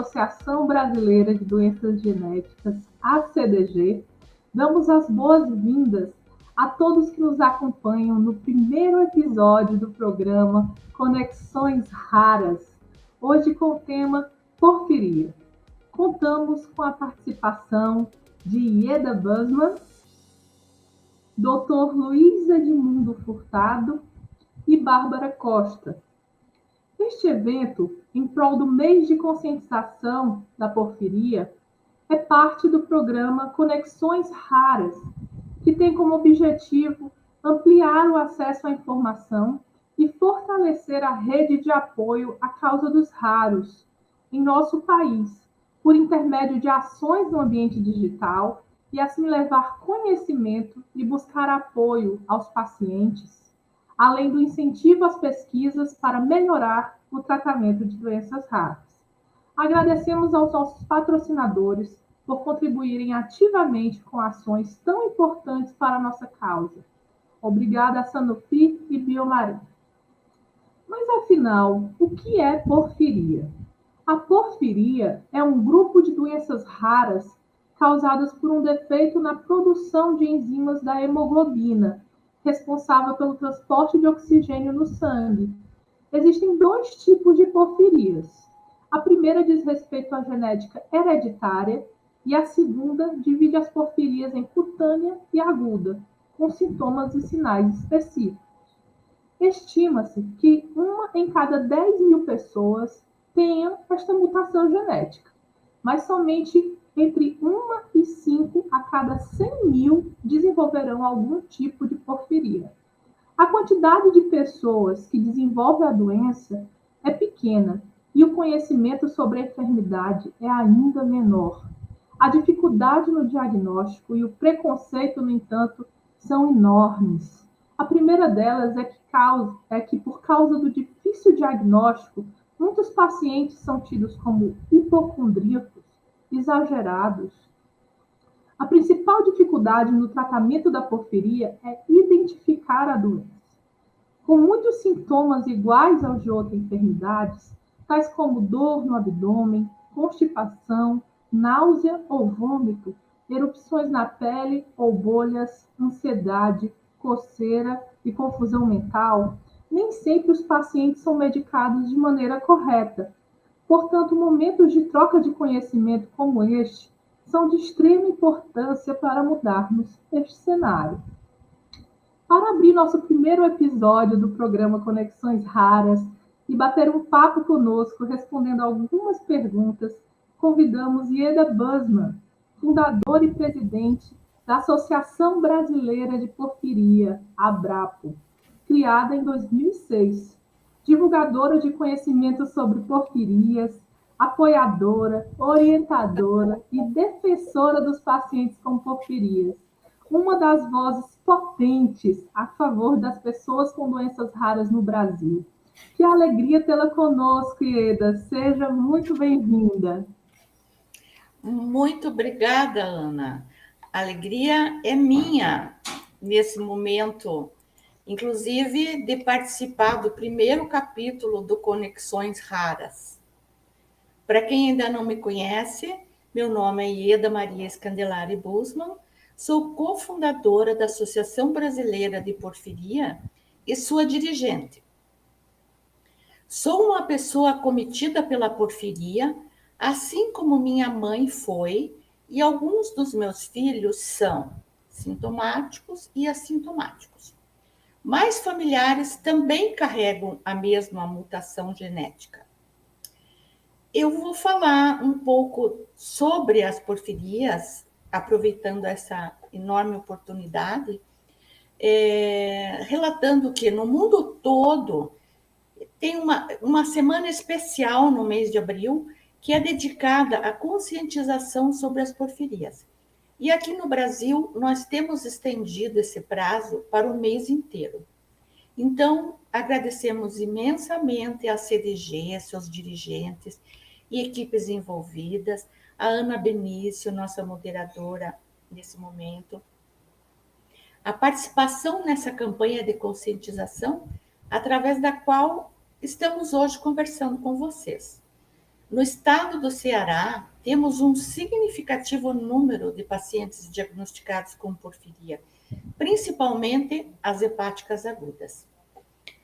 Associação Brasileira de Doenças Genéticas, ACDG, damos as boas-vindas a todos que nos acompanham no primeiro episódio do programa Conexões Raras, hoje com o tema Porfiria. Contamos com a participação de Ieda Busman, Dr. Luiz Edmundo Furtado e Bárbara Costa. Este evento, em prol do mês de conscientização da porfiria, é parte do programa Conexões Raras, que tem como objetivo ampliar o acesso à informação e fortalecer a rede de apoio à causa dos raros em nosso país, por intermédio de ações no ambiente digital e assim levar conhecimento e buscar apoio aos pacientes, além do incentivo às pesquisas para melhorar o tratamento de doenças raras. Agradecemos aos nossos patrocinadores por contribuírem ativamente com ações tão importantes para a nossa causa. Obrigada a Sanofi e Biomarin. Mas, afinal, o que é porfiria? A porfiria é um grupo de doenças raras causadas por um defeito na produção de enzimas da hemoglobina, responsável pelo transporte de oxigênio no sangue. Existem dois tipos de porfirias. A primeira diz respeito à genética hereditária e a segunda divide as porfirias em cutânea e aguda, com sintomas e sinais específicos. Estima-se que 1 em cada 10.000 pessoas tenha esta mutação genética, mas somente entre 1 e 5 a cada 100.000 desenvolverão algum tipo de porfiria. A quantidade de pessoas que desenvolvem a doença é pequena e o conhecimento sobre a enfermidade é ainda menor. A dificuldade no diagnóstico e o preconceito, no entanto, são enormes. A primeira delas é que por causa do difícil diagnóstico, muitos pacientes são tidos como hipocondríacos, exagerados. A principal dificuldade no tratamento da porfiria é identificar a doença. Com muitos sintomas iguais aos de outras enfermidades, tais como dor no abdômen, constipação, náusea ou vômito, erupções na pele ou bolhas, ansiedade, coceira e confusão mental, nem sempre os pacientes são medicados de maneira correta. Portanto, momentos de troca de conhecimento como este são de extrema importância para mudarmos este cenário. Para abrir nosso primeiro episódio do programa Conexões Raras e bater um papo conosco, respondendo algumas perguntas, convidamos Ieda Busman, fundadora e presidente da Associação Brasileira de Porfiria, ABRAPO, criada em 2006, divulgadora de conhecimento sobre porfirias, apoiadora, orientadora e defensora dos pacientes com porfirias. Uma das vozes potentes a favor das pessoas com doenças raras no Brasil. Que alegria tê-la conosco, Ieda. Seja muito bem-vinda. Muito obrigada, Ana. A alegria é minha nesse momento, inclusive de participar do primeiro capítulo do Conexões Raras. Para quem ainda não me conhece, meu nome é Ieda Maria Scandelari Busman, sou cofundadora da Associação Brasileira de Porfiria e sua dirigente. Sou uma pessoa acometida pela porfiria, assim como minha mãe foi, e alguns dos meus filhos são sintomáticos e assintomáticos. Mais familiares também carregam a mesma mutação genética. Eu vou falar um pouco sobre as porfirias, aproveitando essa enorme oportunidade, relatando que no mundo todo tem uma semana especial no mês de abril que é dedicada à conscientização sobre as porfirias. E aqui no Brasil, nós temos estendido esse prazo para o mês inteiro. Então, agradecemos imensamente à CDG, seus dirigentes e equipes envolvidas, a Ana Benício, nossa moderadora nesse momento, a participação nessa campanha de conscientização, através da qual estamos hoje conversando com vocês. No estado do Ceará, temos um significativo número de pacientes diagnosticados com porfiria, principalmente as hepáticas agudas.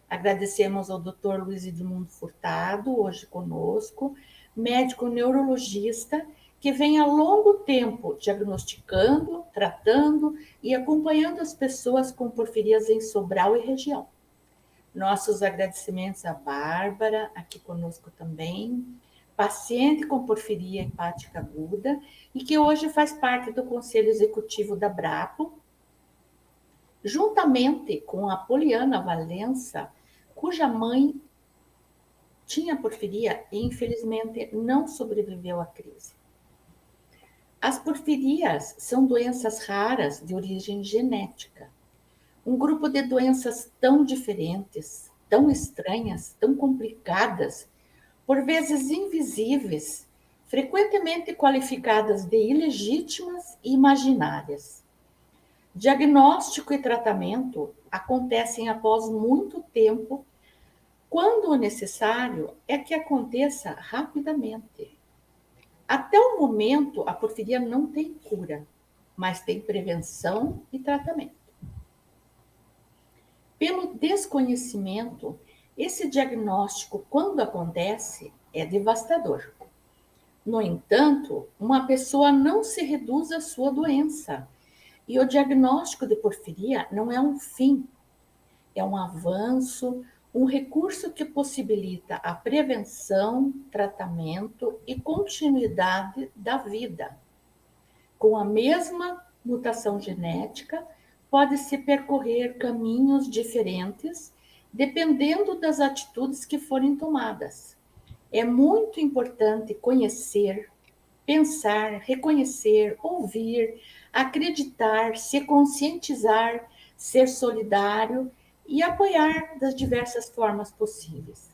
Agradecemos ao Dr. Luiz Edmundo Furtado, hoje conosco, médico neurologista, que vem há longo tempo diagnosticando, tratando e acompanhando as pessoas com porfirias em Sobral e região. Nossos agradecimentos à Bárbara, aqui conosco também, paciente com porfiria hepática aguda e que hoje faz parte do Conselho Executivo da Brabo, juntamente com a Poliana Valença, cuja mãe tinha porfiria e infelizmente não sobreviveu à crise. As porfirias são doenças raras de origem genética. Um grupo de doenças tão diferentes, tão estranhas, tão complicadas, por vezes invisíveis, frequentemente qualificadas de ilegítimas e imaginárias. Diagnóstico e tratamento acontecem após muito tempo, quando o necessário é que aconteça rapidamente. Até o momento, a porfiria não tem cura, mas tem prevenção e tratamento. Pelo desconhecimento, esse diagnóstico, quando acontece, é devastador. No entanto, uma pessoa não se reduz à sua doença. E o diagnóstico de porfiria não é um fim, é um avanço, um recurso que possibilita a prevenção, tratamento e continuidade da vida. Com a mesma mutação genética, pode-se percorrer caminhos diferentes, dependendo das atitudes que forem tomadas. É muito importante conhecer, pensar, reconhecer, ouvir, acreditar, se conscientizar, ser solidário e apoiar das diversas formas possíveis.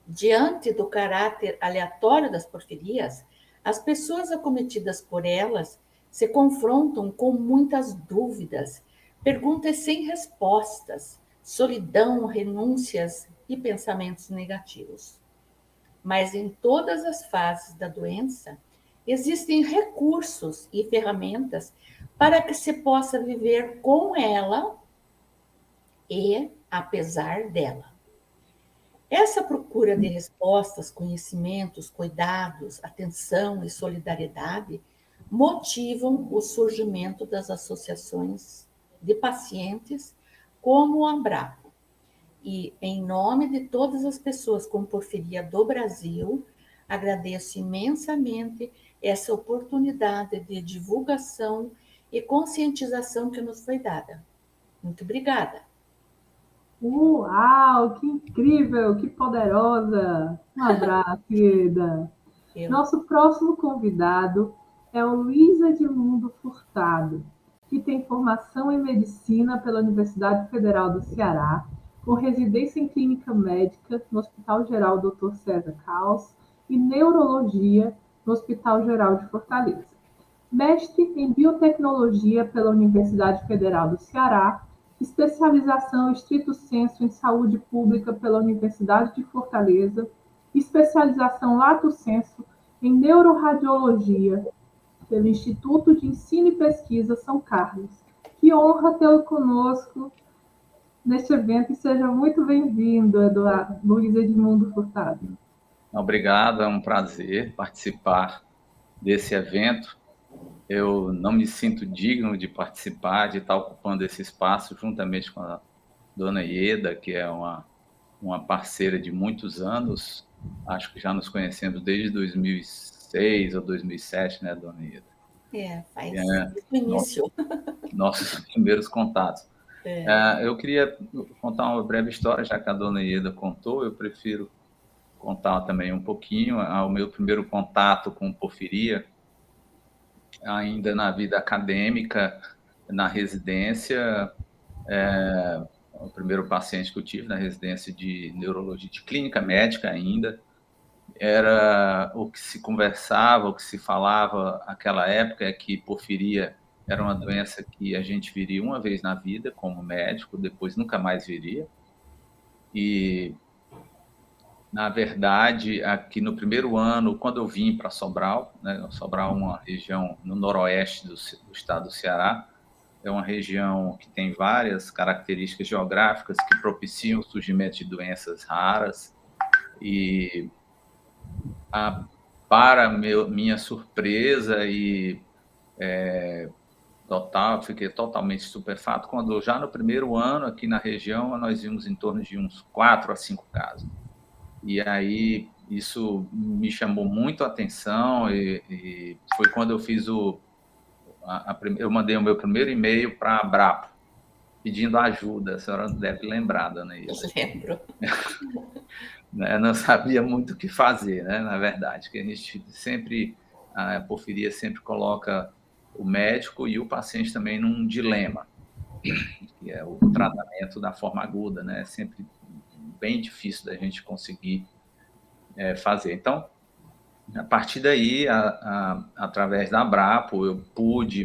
Diante do caráter aleatório das porfirias, as pessoas acometidas por elas se confrontam com muitas dúvidas, perguntas sem respostas, solidão, renúncias e pensamentos negativos. Mas em todas as fases da doença, existem recursos e ferramentas para que se possa viver com ela e apesar dela. Essa procura de respostas, conhecimentos, cuidados, atenção e solidariedade motivam o surgimento das associações de pacientes como a Brabo. E, em nome de todas as pessoas com porfiria do Brasil, agradeço imensamente essa oportunidade de divulgação e conscientização que nos foi dada. Muito obrigada. Uau, que incrível, que poderosa! Um abraço, querida. Nosso próximo convidado é o Luiz Edmundo Furtado, que tem formação em medicina pela Universidade Federal do Ceará, com residência em clínica médica no Hospital Geral Dr. César Caos e neurologia no Hospital Geral de Fortaleza. Mestre em biotecnologia pela Universidade Federal do Ceará, especialização estrito sensu em saúde pública pela Universidade de Fortaleza, especialização lato sensu em neuroradiologia pelo Instituto de Ensino e Pesquisa São Carlos. Que honra tê-lo conosco neste evento e seja muito bem-vindo, Eduardo Luiz Edmundo Furtado. Obrigado, é um prazer participar desse evento. Eu não me sinto digno de participar, de estar ocupando esse espaço juntamente com a dona Ieda, que é uma parceira de muitos anos. Acho que já nos conhecemos desde 2006 ou 2007, né, dona Ieda? Faz o início. Nossos primeiros contatos. Eu queria contar uma breve história, já que a dona Ieda contou, eu prefiro contar também um pouquinho. O meu primeiro contato com porfiria, ainda na vida acadêmica, na residência, o primeiro paciente que eu tive na residência de neurologia, de clínica médica ainda, era o que se conversava, o que se falava naquela época, é que porfiria era uma doença que a gente viria uma vez na vida como médico, depois nunca mais viria. E Na verdade, aqui no primeiro ano, quando eu vim para Sobral, né, Sobral é uma região no noroeste do estado do Ceará, é uma região que tem várias características geográficas que propiciam o surgimento de doenças raras e, para minha surpresa e fiquei totalmente estupefato quando já no primeiro ano aqui na região nós vimos em torno de uns 4 a 5 casos. E aí isso me chamou muito a atenção e foi quando eu fiz eu mandei o meu primeiro e-mail para a Abrapo, pedindo ajuda. A senhora deve lembrar, dona Ida. Lembro. Eu não sabia muito o que fazer, né, na verdade, que a gente sempre, a porfiria sempre coloca o médico e o paciente também num dilema, que é o tratamento da forma aguda, né, é sempre bem difícil da gente conseguir fazer. Então, a partir daí, através da Abrapo, eu pude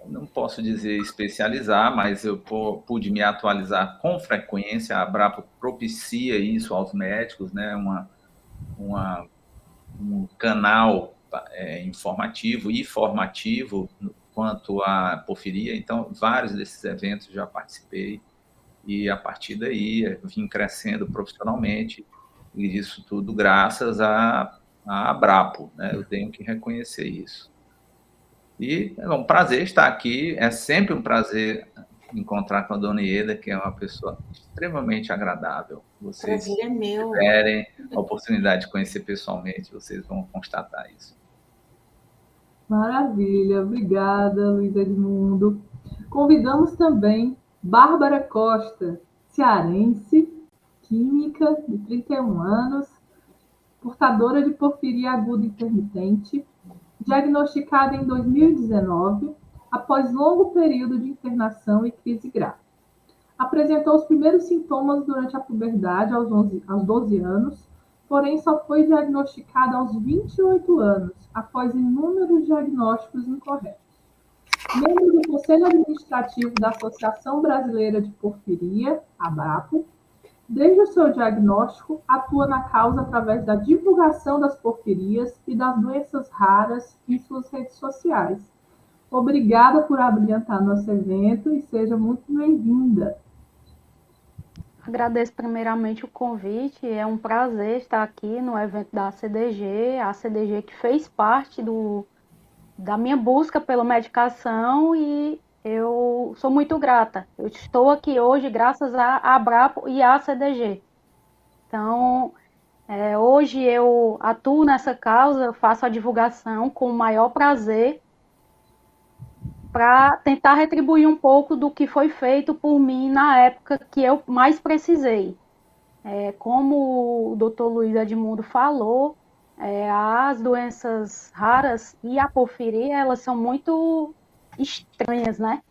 não posso dizer especializar, mas eu pude me atualizar com frequência. A Abrapo propicia isso aos médicos, né? Um canal informativo e formativo quanto à porfiria. Então, vários desses eventos já participei e, a partir daí, vim crescendo profissionalmente, e isso tudo graças à Abrapo, né? Eu tenho que reconhecer isso. E é um prazer estar aqui, é sempre um prazer encontrar com a dona Ieda, que é uma pessoa extremamente agradável. Vocês, prazer é meu. Se tiverem a oportunidade de conhecer pessoalmente, vocês vão constatar isso. Maravilha, obrigada, Luiz Edmundo. Convidamos também Bárbara Costa, cearense, química, de 31 anos, portadora de porfiria aguda intermitente, diagnosticada em 2019, após longo período de internação e crise grave. Apresentou os primeiros sintomas durante a puberdade aos 12 anos, porém só foi diagnosticada aos 28 anos, após inúmeros diagnósticos incorretos. Membro do Conselho Administrativo da Associação Brasileira de Porfiria, ABRAPO, desde o seu diagnóstico, atua na causa através da divulgação das porfirias e das doenças raras em suas redes sociais. Obrigada por abrilhantar nosso evento e seja muito bem-vinda. Agradeço primeiramente o convite, é um prazer estar aqui no evento da ACDG, a ACDG que fez parte da minha busca pela medicação e eu sou muito grata. Eu estou aqui hoje graças à Abrapo e à ACDG. Então, hoje eu atuo nessa causa, faço a divulgação com o maior prazer para tentar retribuir um pouco do que foi feito por mim na época que eu mais precisei. Como o Dr. Luiz Edmundo falou, as doenças raras e a porfiria, elas são muito estranhas, né?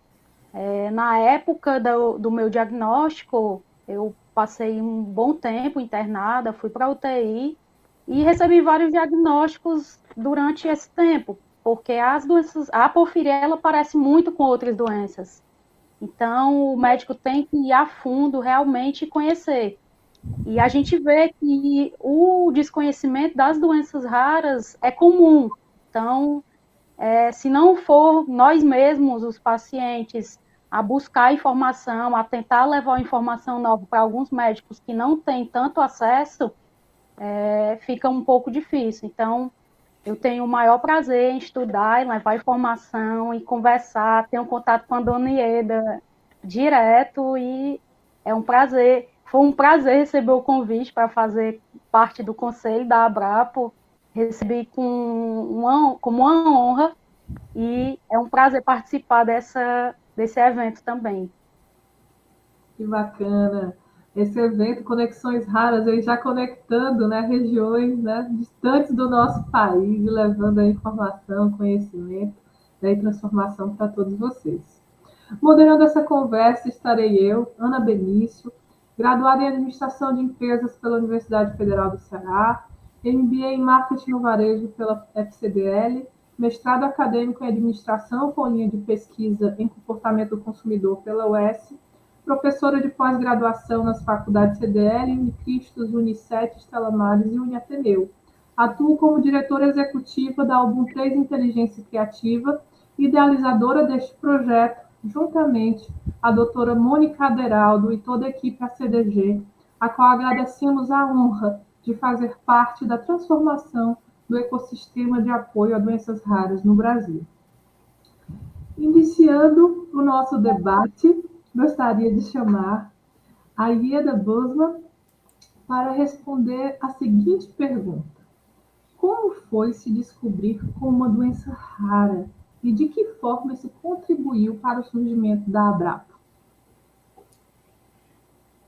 Na época do meu diagnóstico, eu passei um bom tempo internada, fui para a UTI e recebi vários diagnósticos durante esse tempo, porque as doenças, a porfiria, ela parece muito com outras doenças. Então, o médico tem que ir a fundo realmente conhecer. E a gente vê que o desconhecimento das doenças raras é comum. Então, se não for nós mesmos, os pacientes, a buscar informação, a tentar levar informação nova para alguns médicos que não têm tanto acesso, fica um pouco difícil. Então, eu tenho o maior prazer em estudar, em levar informação, em conversar, tenho contato com a dona Ieda direto e é um prazer. Foi um prazer receber o convite para fazer parte do conselho da Abrapo, recebi como uma honra e é um prazer participar desse evento também. Que bacana! Esse evento, Conexões Raras, aí já conectando, né, regiões, né, distantes do nosso país, levando a informação, conhecimento, né, e transformação para todos vocês. Moderando essa conversa estarei eu, Ana Benício, graduada em Administração de Empresas pela Universidade Federal do Ceará, MBA em Marketing no Varejo pela FCDL, mestrado acadêmico em Administração com linha de pesquisa em Comportamento do Consumidor pela UES, professora de pós-graduação nas faculdades CDL, Unicristos, Unicet, Stella Maris e Uniateneu. Atuo como diretora executiva da Album 3 Inteligência Criativa, idealizadora deste projeto, juntamente à doutora Mônica Aderaldo e toda a equipe ACDG, a qual agradecemos a honra de fazer parte da transformação do ecossistema de apoio a doenças raras no Brasil. Iniciando o nosso debate, gostaria de chamar a Ieda Bosman para responder a seguinte pergunta: como foi se descobrir com uma doença rara e de que forma isso contribuiu para o surgimento da Abrapo?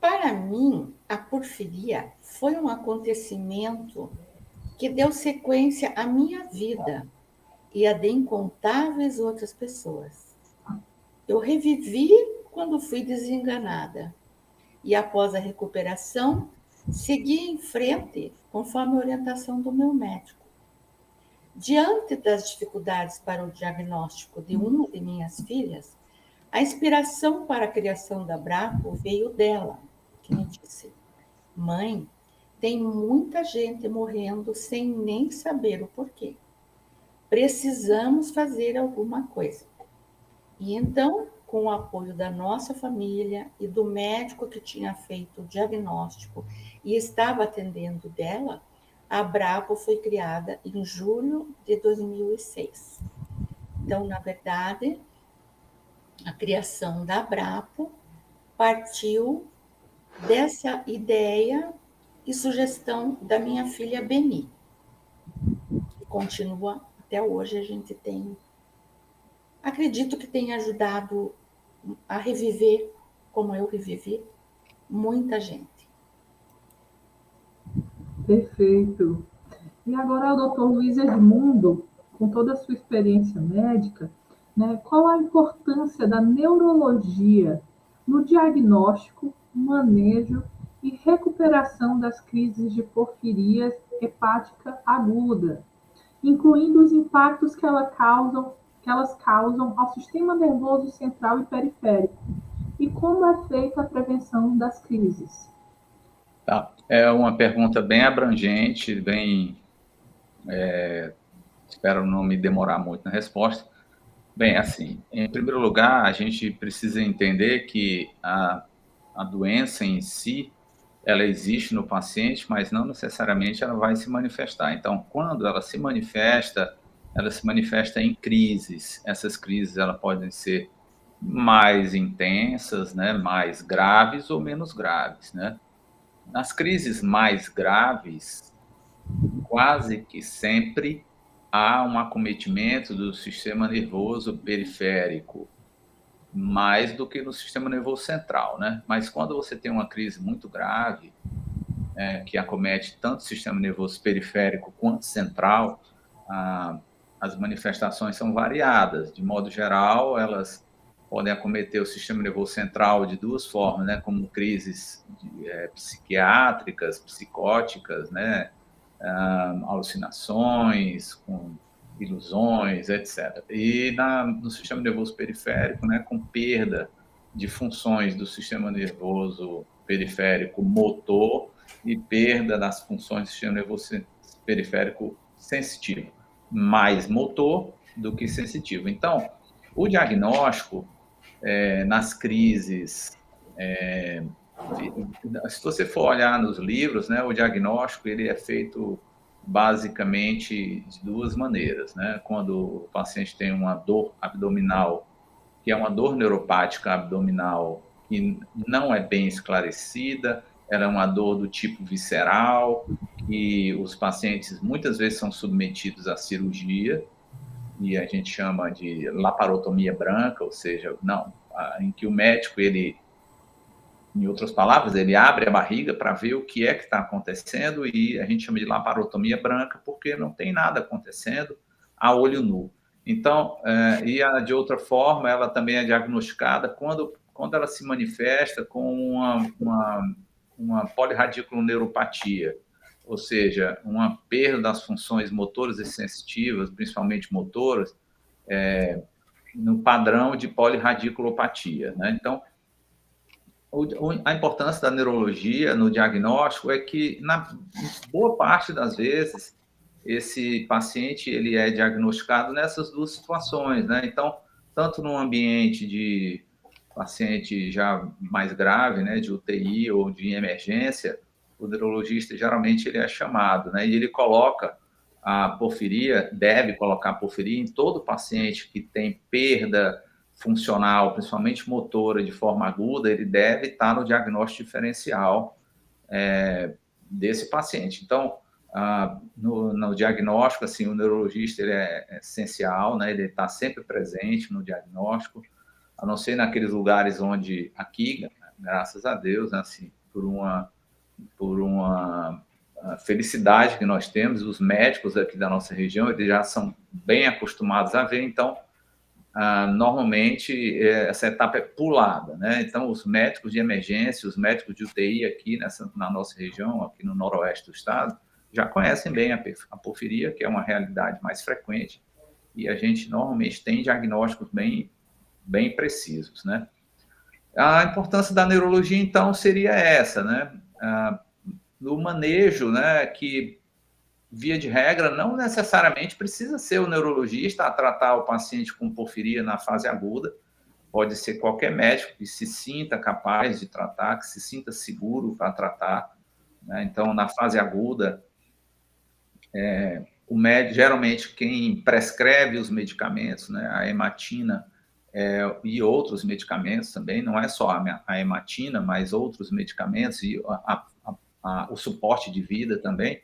Para mim, a porfiria foi um acontecimento que deu sequência à minha vida e a de incontáveis outras pessoas. Eu revivi quando fui desenganada e, após a recuperação, segui em frente conforme a orientação do meu médico. Diante das dificuldades para o diagnóstico de uma de minhas filhas, a inspiração para a criação da Abrapo veio dela, que me disse: mãe, tem muita gente morrendo sem nem saber o porquê. Precisamos fazer alguma coisa. E então, com o apoio da nossa família e do médico que tinha feito o diagnóstico e estava atendendo dela, a Abrapo foi criada em julho de 2006. Então, na verdade, a criação da Abrapo partiu dessa ideia e sugestão da minha filha Beni, que continua até hoje. A gente tem, acredito que tenha ajudado a reviver, como eu revivi, muita gente. Perfeito. E agora o doutor Luiz Edmundo, com toda a sua experiência médica, né, qual a importância da neurologia no diagnóstico, manejo e recuperação das crises de porfiria hepática aguda, incluindo os impactos que elas causam ao sistema nervoso central e periférico, e como é feita a prevenção das crises? Tá. É uma pergunta bem abrangente, bem... espero não me demorar muito na resposta. Bem, assim, em primeiro lugar, a gente precisa entender que a doença em si, ela existe no paciente, mas não necessariamente ela vai se manifestar. Então, quando ela se manifesta em crises. Essas crises, elas podem ser mais intensas, né, mais graves ou menos graves, né? Nas crises mais graves, quase que sempre há um acometimento do sistema nervoso periférico, mais do que no sistema nervoso central, né? Mas quando você tem uma crise muito grave, que acomete tanto o sistema nervoso periférico quanto central, as manifestações são variadas. De modo geral, elas podem acometer o sistema nervoso central de duas formas, né? Como crises psiquiátricas, psicóticas, né? Alucinações, com ilusões, etc. E no sistema nervoso periférico, né, com perda de funções do sistema nervoso periférico motor e perda das funções do sistema nervoso periférico sensitivo, mais motor do que sensitivo. Então, o diagnóstico nas crises, se você for olhar nos livros, né, o diagnóstico ele é feito basicamente de duas maneiras, né? Quando o paciente tem uma dor abdominal, que é uma dor neuropática abdominal que não é bem esclarecida, ela é uma dor do tipo visceral, e os pacientes muitas vezes são submetidos à cirurgia, e a gente chama de laparotomia branca, ou seja, em que o médico, em outras palavras, ele abre a barriga para ver o que é que está acontecendo, e a gente chama de laparotomia branca porque não tem nada acontecendo a olho nu. Então, de outra forma, ela também é diagnosticada quando ela se manifesta com uma polirradiculoneuropatia, ou seja, uma perda das funções motoras e sensitivas, principalmente motoras, no padrão de polirradiculopatia, né? Então, A importância da neurologia no diagnóstico é que, na boa parte das vezes, esse paciente ele é diagnosticado nessas duas situações, né? Então, tanto no ambiente de paciente já mais grave, né, de UTI ou de emergência, o neurologista geralmente ele é chamado, né? E ele coloca a porfiria, deve colocar a porfiria em todo paciente que tem perda funcional, principalmente motora, de forma aguda, ele deve estar no diagnóstico diferencial desse paciente. Então, no diagnóstico, assim, o neurologista ele é essencial, né? Ele está sempre presente no diagnóstico, a não ser naqueles lugares onde, aqui, graças a Deus, né, assim, por uma felicidade que nós temos, os médicos aqui da nossa região, eles já são bem acostumados a ver, então, normalmente, essa etapa é pulada, né? Então, os médicos de emergência, os médicos de UTI aqui na nossa região, aqui no noroeste do estado, já conhecem bem a porfiria, que é uma realidade mais frequente, e a gente normalmente tem diagnósticos bem precisos, né? A importância da neurologia, então, seria essa, né? No manejo, né, que, via de regra, não necessariamente precisa ser o neurologista a tratar o paciente com porfiria na fase aguda, pode ser qualquer médico que se sinta capaz de tratar, que se sinta seguro para tratar, né? Então, na fase aguda, o médico, geralmente, quem prescreve os medicamentos, né, a hematina, e outros medicamentos também, não é só a hematina, mas outros medicamentos e o suporte de vida também,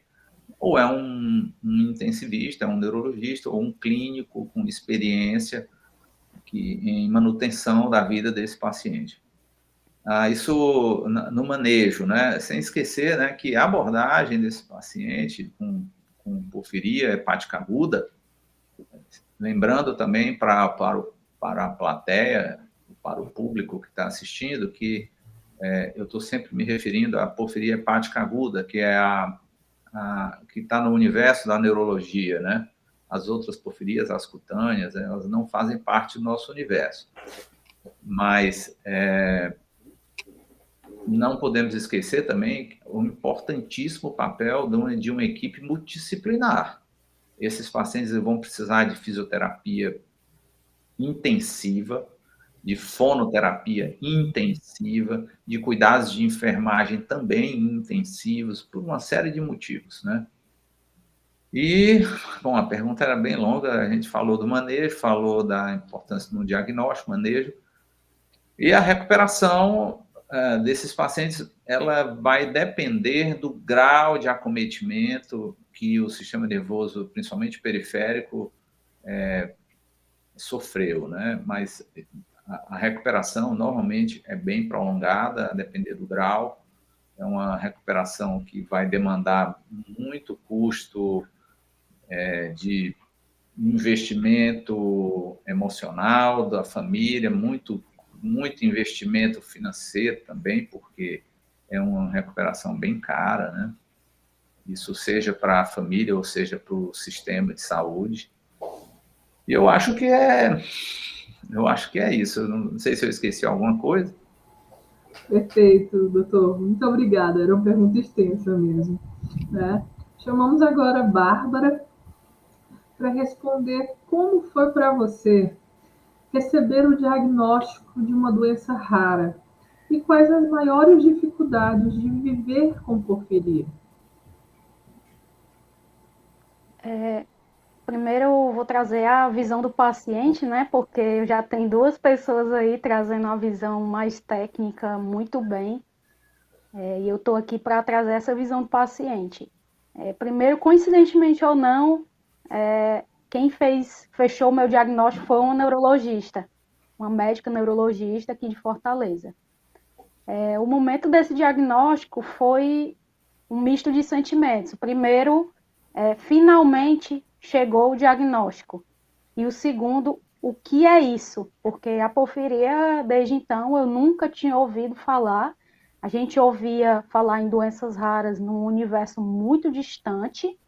ou é um intensivista, é um neurologista, ou um clínico com experiência em manutenção da vida desse paciente. Isso no manejo, né? Sem esquecer, né, que a abordagem desse paciente com porfiria hepática aguda, lembrando também para a plateia, para o público que está assistindo, que eu estou sempre me referindo à porfiria hepática aguda, que é que está no universo da neurologia, né? As outras porfirias, as cutâneas, elas não fazem parte do nosso universo. Mas não podemos esquecer também o importantíssimo papel de uma equipe multidisciplinar. Esses pacientes vão precisar de fisioterapia intensiva, de fonoterapia intensiva, de cuidados de enfermagem também intensivos, por uma série de motivos, né? E, bom, a pergunta era bem longa, a gente falou do manejo, falou da importância do diagnóstico, manejo, e a recuperação desses pacientes, ela vai depender do grau de acometimento que o sistema nervoso, principalmente periférico, sofreu, né? Mas a recuperação normalmente é bem prolongada, a depender do grau. É uma recuperação que vai demandar muito custo de investimento emocional da família, muito investimento financeiro também, porque é uma recuperação bem cara, né? Isso seja para a família ou seja para o sistema de saúde. E eu acho que é isso. Eu não sei se eu esqueci alguma coisa. Perfeito, doutor. Muito obrigada. Era uma pergunta extensa mesmo, né? Chamamos agora a Bárbara para responder como foi para você receber o diagnóstico de uma doença rara e quais as maiores dificuldades de viver com porfiria. Primeiro eu vou trazer a visão do paciente, né? Porque já tem duas pessoas aí trazendo uma visão mais técnica muito bem. E eu estou aqui para trazer essa visão do paciente. Primeiro, coincidentemente ou não, quem fechou o meu diagnóstico foi uma neurologista, uma médica neurologista aqui de Fortaleza. O momento desse diagnóstico foi um misto de sentimentos. Primeiro, finalmente chegou o diagnóstico. E o segundo, o que é isso? Porque a porfiria, desde então, eu nunca tinha ouvido falar. A gente ouvia falar em doenças raras num universo muito distante,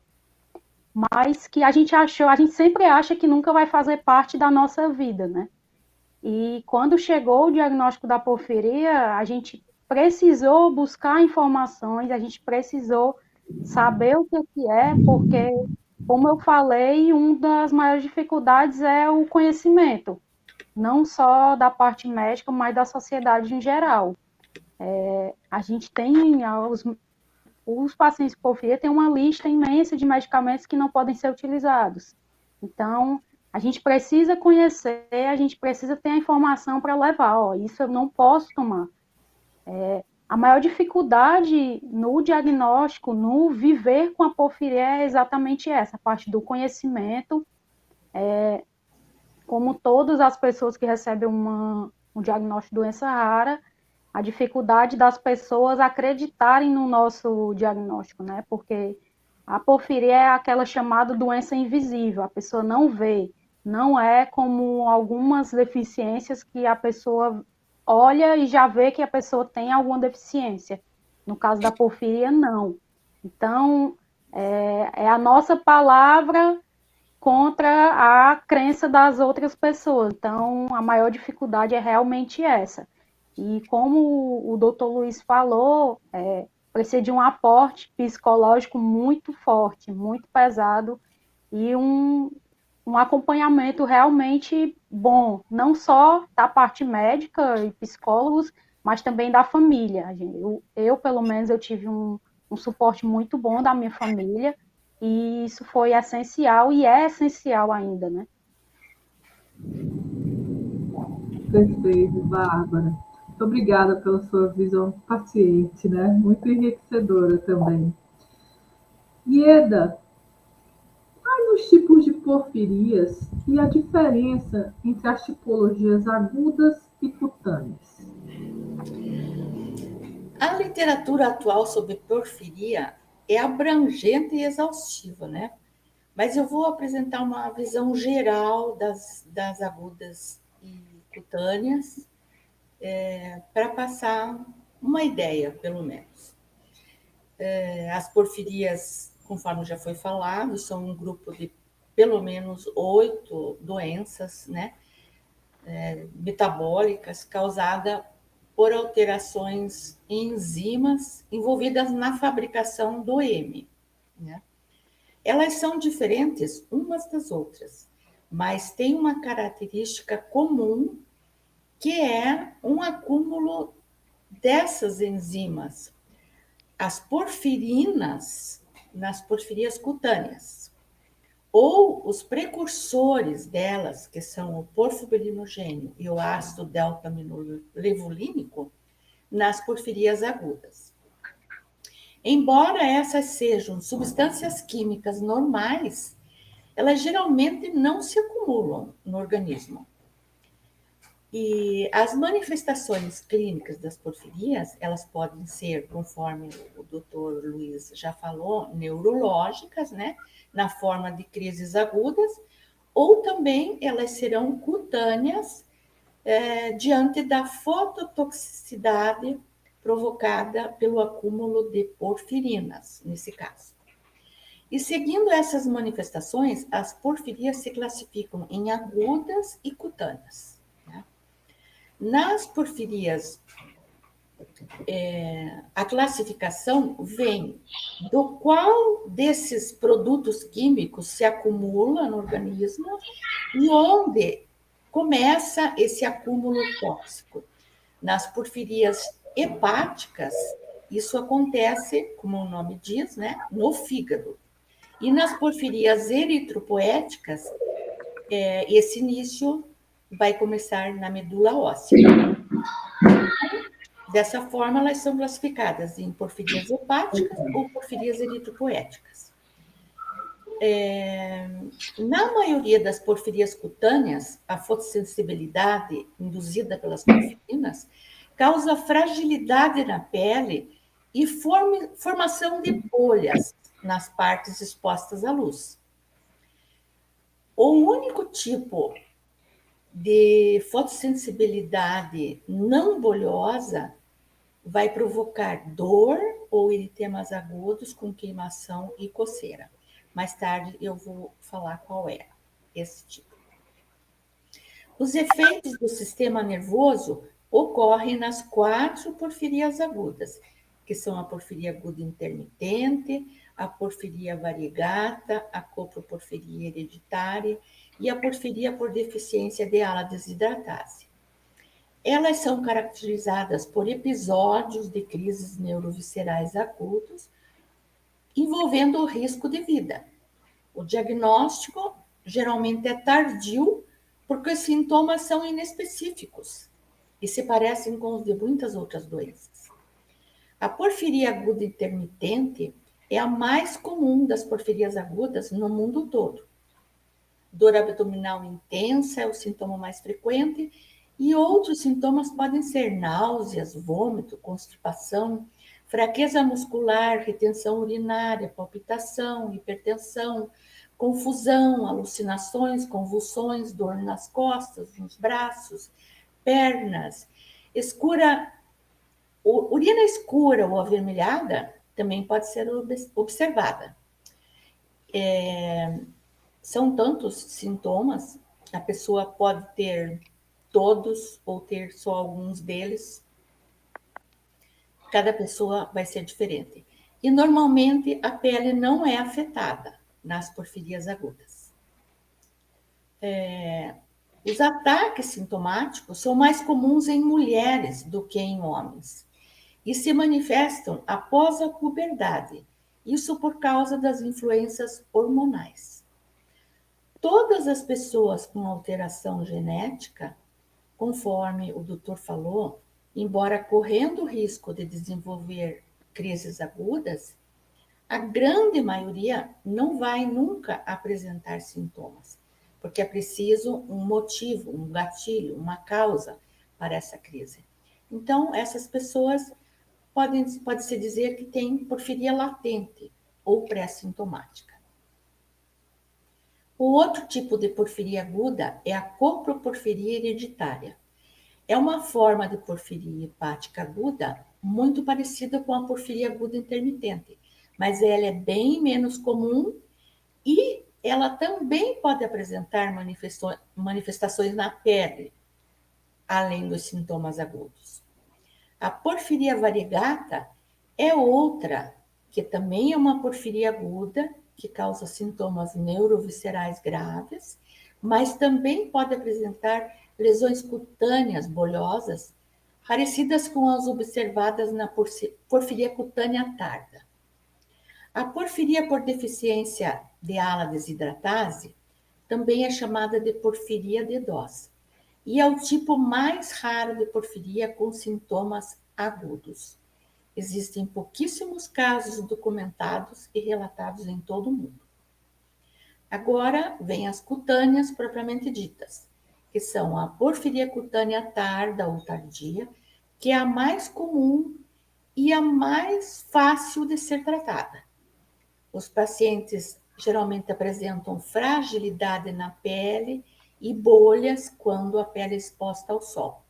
mas que a gente sempre acha que nunca vai fazer parte da nossa vida, né? E quando chegou o diagnóstico da porfiria, a gente precisou buscar informações, a gente precisou saber o que é, porque, como eu falei, uma das maiores dificuldades é o conhecimento, não só da parte médica, mas da sociedade em geral. A gente tem, os pacientes com porfiria têm uma lista imensa de medicamentos que não podem ser utilizados. Então, a gente precisa conhecer, a gente precisa ter a informação para levar, ó, isso eu não posso tomar. A maior dificuldade no diagnóstico, no viver com a porfiria é exatamente essa, a parte do conhecimento. Como todas as pessoas que recebem um diagnóstico de doença rara, a dificuldade das pessoas acreditarem no nosso diagnóstico, né? Porque a porfiria é aquela chamada doença invisível, a pessoa não vê, não é como algumas deficiências que a pessoa olha e já vê que a pessoa tem alguma deficiência. No caso da porfiria, não. Então, é a nossa palavra contra a crença das outras pessoas. Então, a maior dificuldade é realmente essa. E como o doutor Luiz falou, precisa de um aporte psicológico muito forte, muito pesado, e um acompanhamento realmente bom, não só da parte médica e psicólogos, mas também da família. Eu pelo menos, eu tive um suporte muito bom da minha família, e isso foi essencial e é essencial ainda, né? Perfeito, Bárbara. Muito obrigada pela sua visão paciente, né? Muito enriquecedora também. Ieda, quais os tipos de porfirias e a diferença entre as tipologias agudas e cutâneas? A literatura atual sobre porfiria é abrangente e exaustiva, né? Mas eu vou apresentar uma visão geral das agudas e cutâneas, para passar uma ideia, pelo menos. As porfirias, conforme já foi falado, são um grupo de pelo menos 8 doenças, né, metabólicas causadas por alterações em enzimas envolvidas na fabricação do M, né? Elas são diferentes umas das outras, mas têm uma característica comum, que é um acúmulo dessas enzimas, as porfirinas, nas porfirias cutâneas, ou os precursores delas, que são o porfirinogênio e o ácido delta-aminolevulínico, nas porfirias agudas. Embora essas sejam substâncias químicas normais, elas geralmente não se acumulam no organismo. E as manifestações clínicas das porfirias, elas podem ser, conforme o doutor Luiz já falou, neurológicas, né, na forma de crises agudas, ou também elas serão cutâneas, diante da fototoxicidade provocada pelo acúmulo de porfirinas, nesse caso. E seguindo essas manifestações, as porfirias se classificam em agudas e cutâneas. Nas porfirias, a classificação vem do qual desses produtos químicos se acumula no organismo e onde começa esse acúmulo tóxico. Nas porfirias hepáticas, isso acontece, como o nome diz, né, no fígado. E nas porfirias eritropoéticas, esse início vai começar na medula óssea. Dessa forma, elas são classificadas em porfirias hepáticas ou porfirias eritropoéticas. Na maioria das porfirias cutâneas, a fotossensibilidade induzida pelas porfirinas causa fragilidade na pele e formação de bolhas nas partes expostas à luz. O único tipo de fotossensibilidade não bolhosa vai provocar dor ou eritemas agudos com queimação e coceira. Mais tarde eu vou falar qual é esse tipo. Os efeitos do sistema nervoso ocorrem nas 4 porfirias agudas, que são a porfiria aguda intermitente, a porfiria variegata, a coproporfiria hereditária e a porfiria por deficiência de ala desidratase. Elas são caracterizadas por episódios de crises neuroviscerais agudos envolvendo o risco de vida. O diagnóstico geralmente é tardio porque os sintomas são inespecíficos e se parecem com os de muitas outras doenças. A porfiria aguda intermitente é a mais comum das porfirias agudas no mundo todo. Dor abdominal intensa é o sintoma mais frequente e outros sintomas podem ser náuseas, vômito, constipação, fraqueza muscular, retenção urinária, palpitação, hipertensão, confusão, alucinações, convulsões, dor nas costas, nos braços, pernas, urina escura ou avermelhada também pode ser observada. São tantos sintomas, a pessoa pode ter todos ou ter só alguns deles. Cada pessoa vai ser diferente. E normalmente a pele não é afetada nas porfirias agudas. Os ataques sintomáticos são mais comuns em mulheres do que em homens e se manifestam após a puberdade, isso por causa das influências hormonais. Todas as pessoas com alteração genética, conforme o doutor falou, embora correndo o risco de desenvolver crises agudas, a grande maioria não vai nunca apresentar sintomas, porque é preciso um motivo, um gatilho, uma causa para essa crise. Então, essas pessoas pode-se dizer que têm porfiria latente ou pré-sintomática. O outro tipo de porfiria aguda é a coproporfiria hereditária. É uma forma de porfiria hepática aguda muito parecida com a porfiria aguda intermitente, mas ela é bem menos comum e ela também pode apresentar manifestações na pele, além dos sintomas agudos. A porfiria variegata é outra, que também é uma porfiria aguda, que causa sintomas neuroviscerais graves, mas também pode apresentar lesões cutâneas bolhosas, parecidas com as observadas na porfiria cutânea tarda. A porfiria por deficiência de ala desidratase também é chamada de porfiria D-DOS e é o tipo mais raro de porfiria com sintomas agudos. Existem pouquíssimos casos documentados e relatados em todo o mundo. Agora vem as cutâneas propriamente ditas, que são a porfiria cutânea tarda ou tardia, que é a mais comum e a mais fácil de ser tratada. Os pacientes geralmente apresentam fragilidade na pele e bolhas quando a pele é exposta ao sol,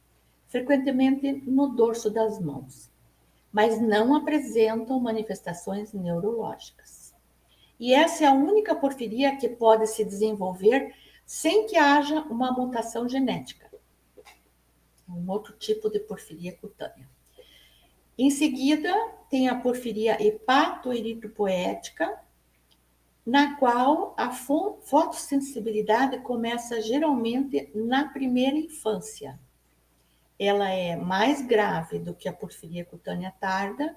frequentemente no dorso das mãos, mas não apresentam manifestações neurológicas. E essa é a única porfiria que pode se desenvolver sem que haja uma mutação genética. Um outro tipo de porfiria cutânea. Em seguida, tem a porfiria hepatoeritropoética, na qual a fotossensibilidade começa geralmente na primeira infância. Ela é mais grave do que a porfiria cutânea tarda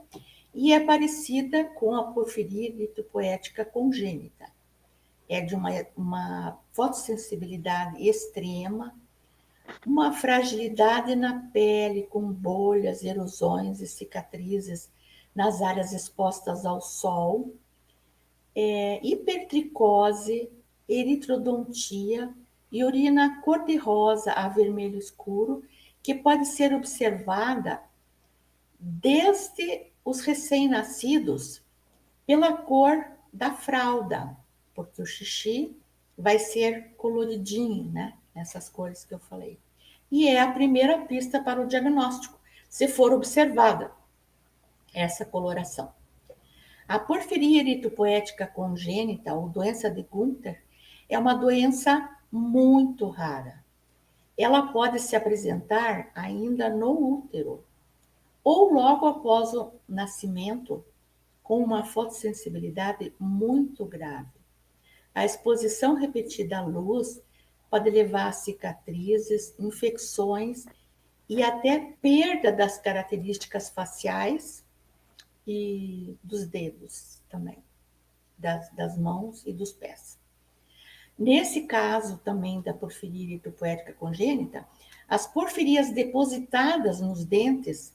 e é parecida com a porfiria eritropoética congênita. É de uma fotossensibilidade extrema, uma fragilidade na pele com bolhas, erosões e cicatrizes nas áreas expostas ao sol, hipertricose, eritrodontia e urina cor-de-rosa a vermelho escuro, que pode ser observada desde os recém-nascidos pela cor da fralda, porque o xixi vai ser coloridinho, né? Nessas cores que eu falei. E é a primeira pista para o diagnóstico, se for observada essa coloração. A porfiria eritropoética congênita, ou doença de Gunther, é uma doença muito rara. ela pode se apresentar ainda no útero, ou logo após o nascimento, com uma fotossensibilidade muito grave. A exposição repetida à luz pode levar a cicatrizes, infecções e até perda das características faciais e dos dedos também, das mãos e dos pés. Nesse caso também da porfiria eritropoética congênita, as porfirias depositadas nos dentes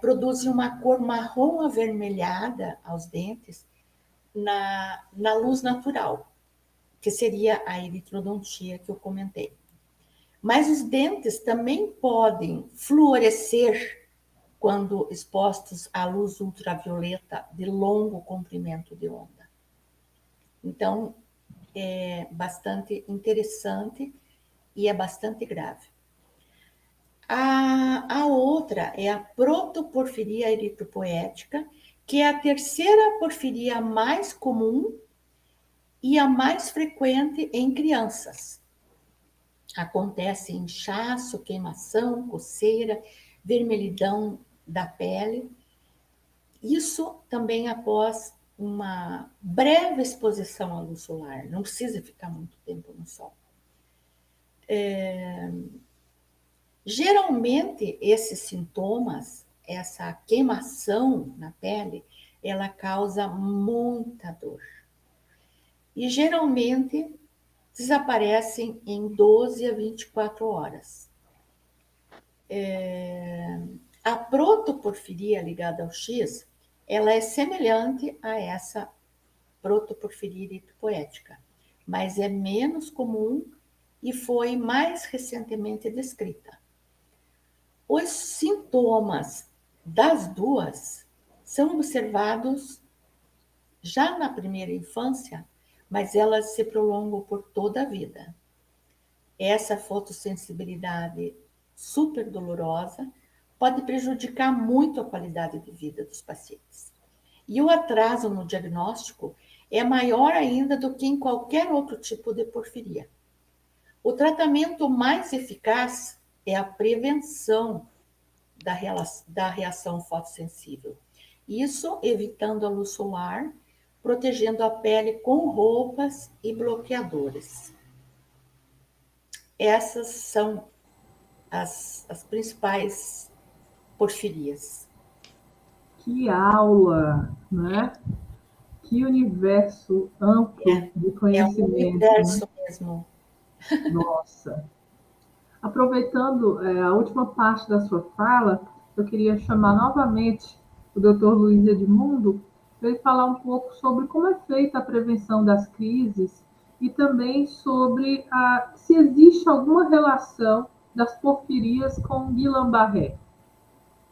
produzem uma cor marrom avermelhada aos dentes na luz natural, que seria a eritrodontia que eu comentei. Mas os dentes também podem fluorescer quando expostos à luz ultravioleta de longo comprimento de onda. Então, é bastante interessante e é bastante grave. A outra é a protoporfiria eritropoética, que é a terceira porfiria mais comum e a mais frequente em crianças. Acontece inchaço, queimação, coceira, vermelhidão da pele. Isso também após uma breve exposição à luz solar, não precisa ficar muito tempo no sol. Geralmente, esses sintomas, essa queimação na pele, ela causa muita dor. E geralmente desaparecem em 12 a 24 horas. A protoporfiria ligada ao X, ela é semelhante a essa protoporfiria eritropoética, mas é menos comum e foi mais recentemente descrita. Os sintomas das duas são observados já na primeira infância, mas elas se prolongam por toda a vida. Essa fotossensibilidade super dolorosa pode prejudicar muito a qualidade de vida dos pacientes. E o atraso no diagnóstico é maior ainda do que em qualquer outro tipo de porfiria. O tratamento mais eficaz é a prevenção da reação fotossensível. Isso evitando a luz solar, protegendo a pele com roupas e bloqueadores. Essas são as principais porfirias. Que aula, né? Que universo amplo de conhecimento. É um universo, né? Mesmo. Nossa. Aproveitando a última parte da sua fala, eu queria chamar novamente o Dr. Luiz Edmundo para ele falar um pouco sobre como é feita a prevenção das crises e também sobre se existe alguma relação das porfirias com Guillain-Barré.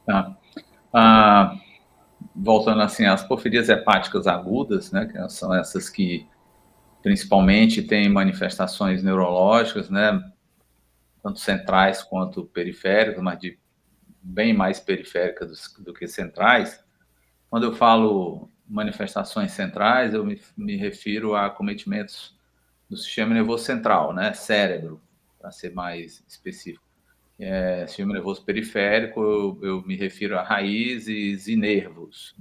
Tá. Voltando assim, as porfirias hepáticas agudas, né, que são essas que principalmente têm manifestações neurológicas, né, tanto centrais quanto periféricas, mas bem mais periféricas do que centrais. Quando eu falo manifestações centrais, eu me refiro a acometimentos do sistema nervoso central, né, cérebro, para ser mais específico. Sistema nervoso periférico, eu me refiro a raízes e nervos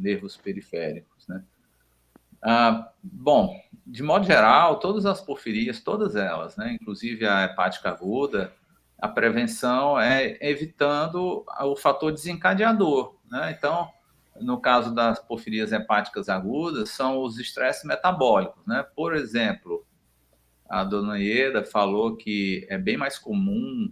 periféricos, né? Bom, de modo geral, todas as porfirias, todas elas, né, inclusive a hepática aguda, a prevenção é evitando o fator desencadeador, né? Então, no caso das porfirias hepáticas agudas, são os estresses metabólicos, né? Por exemplo, a dona Ieda falou que é bem mais comum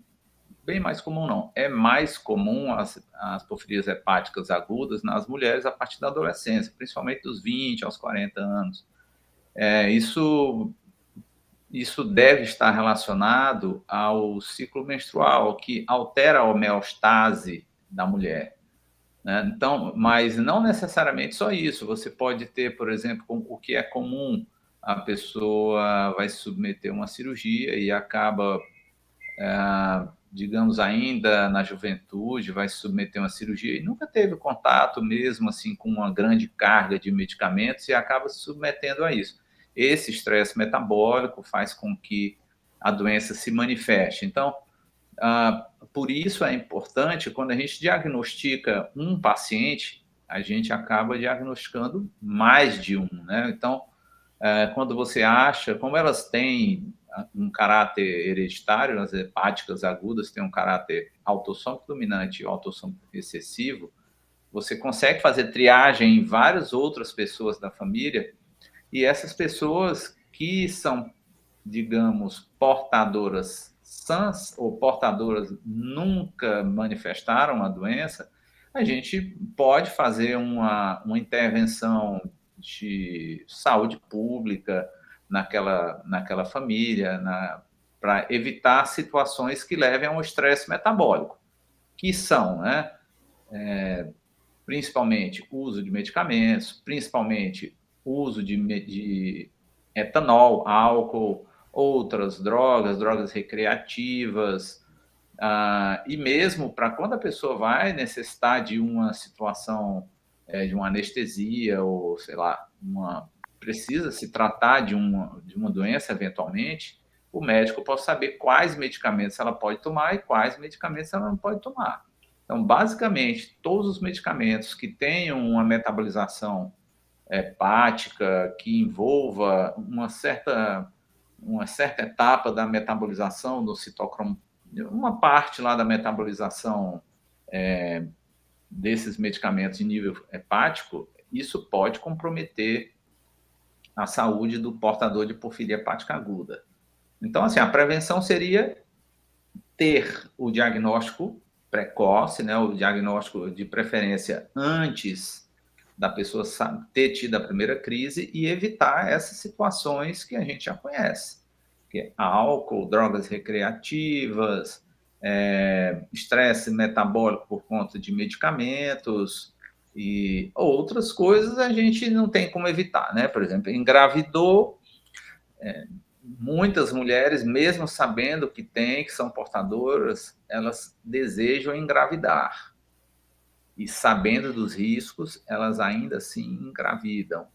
não, é mais comum as porfirias hepáticas agudas nas mulheres a partir da adolescência, principalmente dos 20 aos 40 anos. Isso deve estar relacionado ao ciclo menstrual, que altera a homeostase da mulher, né? Então, mas não necessariamente só isso. Você pode ter, por exemplo, o que é comum, a pessoa vai se submeter a uma cirurgia e acaba, digamos, ainda na juventude, vai se submeter a uma cirurgia e nunca teve contato mesmo assim com uma grande carga de medicamentos e acaba se submetendo a isso. Esse estresse metabólico faz com que a doença se manifeste. Então, Por isso é importante, quando a gente diagnostica um paciente, a gente acaba diagnosticando mais de um, né? Então, quando você acha, como elas têm um caráter hereditário, as hepáticas agudas têm um caráter autossômico dominante e autossômico recessivo, você consegue fazer triagem em várias outras pessoas da família, e essas pessoas que são, digamos, portadoras sãs ou portadoras nunca manifestaram a doença, a gente pode fazer uma intervenção de saúde pública naquela família, para evitar situações que levem a um estresse metabólico, que são, né, principalmente uso de medicamentos, principalmente uso de etanol, álcool, outras drogas recreativas, e mesmo para quando a pessoa vai necessitar de uma situação de uma anestesia ou, sei lá, precisa se tratar de uma doença eventualmente, o médico pode saber quais medicamentos ela pode tomar e quais medicamentos ela não pode tomar. Então, basicamente, todos os medicamentos que tenham uma metabolização hepática, que envolva uma certa etapa da metabolização do citocromo, uma parte lá da metabolização desses medicamentos em nível hepático, isso pode comprometer a saúde do portador de porfiria hepática aguda. Então, assim, a prevenção seria ter o diagnóstico precoce, né, o diagnóstico de preferência antes da pessoa ter tido a primeira crise e evitar essas situações que a gente já conhece, que é álcool, drogas recreativas, estresse metabólico por conta de medicamentos e outras coisas a gente não tem como evitar, né? Por exemplo, engravidou, muitas mulheres, mesmo sabendo que são portadoras, elas desejam engravidar. E sabendo dos riscos, elas ainda assim engravidam.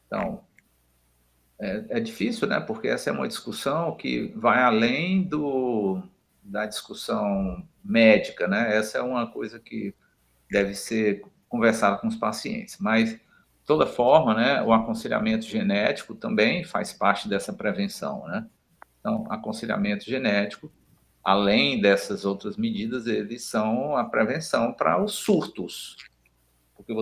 Então, é difícil, né? Porque essa é uma discussão que vai além da discussão médica, né? Essa é uma coisa que deve ser conversada com os pacientes. Mas, de toda forma, né, o aconselhamento genético também faz parte dessa prevenção, né? Então, aconselhamento genético, além dessas outras medidas, eles são a prevenção para os surtos. Porque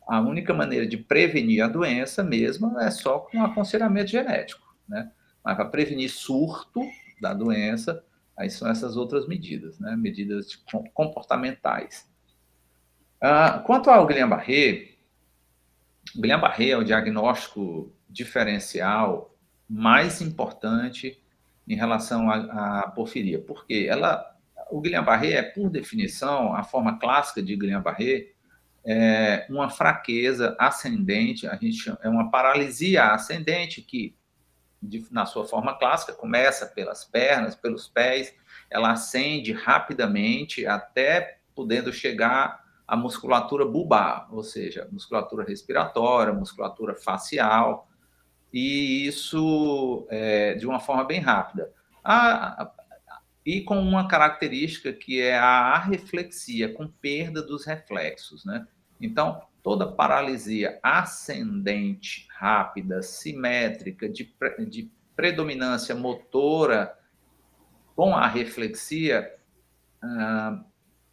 a única maneira de prevenir a doença mesmo é só com aconselhamento genético, né? Mas para prevenir surto da doença, aí são essas outras medidas, né? Medidas comportamentais. Quanto ao Guillain-Barré, o Guillain-Barré é o diagnóstico diferencial mais importante em relação à porfiria, porque o Guillain-Barré é, por definição, a forma clássica de Guillain-Barré é uma fraqueza ascendente, é uma paralisia ascendente que, na sua forma clássica, começa pelas pernas, pelos pés, ela ascende rapidamente até podendo chegar à musculatura bulbar, ou seja, musculatura respiratória, musculatura facial, e isso de uma forma bem rápida. E com uma característica que é a arreflexia, com perda dos reflexos, né? Então, toda paralisia ascendente, rápida, simétrica, de predominância motora com a reflexia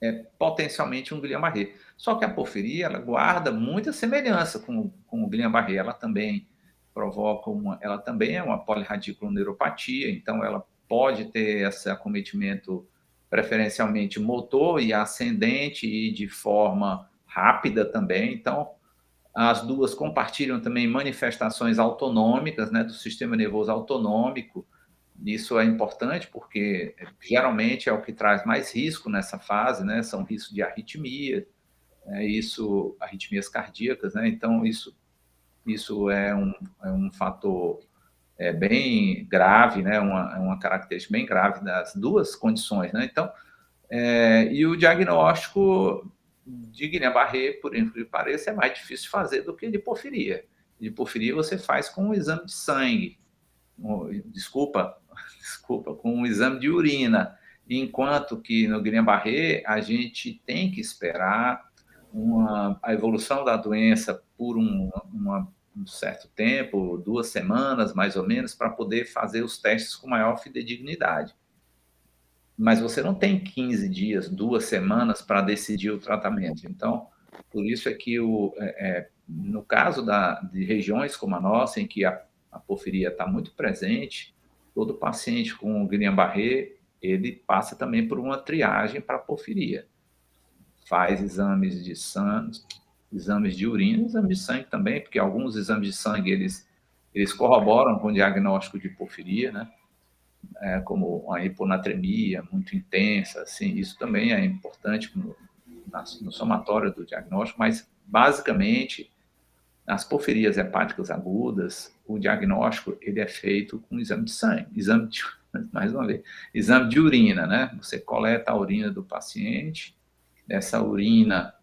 é potencialmente um Guillain-Barré. Só que a porfiria, ela guarda muita semelhança com o Guillain-Barré. Ela também ela também é uma polirradiculoneuropatia, então ela pode ter esse acometimento preferencialmente motor e ascendente e de forma rápida também. Então, as duas compartilham também manifestações autonômicas, né, do sistema nervoso autonômico. Isso é importante porque geralmente é o que traz mais risco nessa fase, né? São riscos de arritmia, arritmias cardíacas, né? Então, isso é um fator bem grave, né? Uma característica bem grave das duas condições, né? Então, e o diagnóstico de Guillain-Barré, por incrível que pareça, é mais difícil de fazer do que de porfiria. De porfiria você faz com um exame de sangue, com um exame de urina. enquanto que no Guillain-Barré a gente tem que esperar a evolução da doença por um certo tempo, 2 semanas mais ou menos, para poder fazer os testes com maior fidedignidade. Mas você não tem 15 dias, 2 semanas para decidir o tratamento. Então, por isso é que no caso de regiões como a nossa, em que a porfiria está muito presente, todo paciente com Guillain-Barré, ele passa também por uma triagem para porfiria. Faz exames de sangue, exames de urina, exames de sangue também, porque alguns exames de sangue, eles corroboram com o diagnóstico de porfiria, né? Como a hiponatremia muito intensa, assim, isso também é importante no somatório do diagnóstico, mas, basicamente, nas porfirias hepáticas agudas, o diagnóstico ele é feito com exame de sangue, mais uma vez, exame de urina, né? Você coleta a urina do paciente, essa urina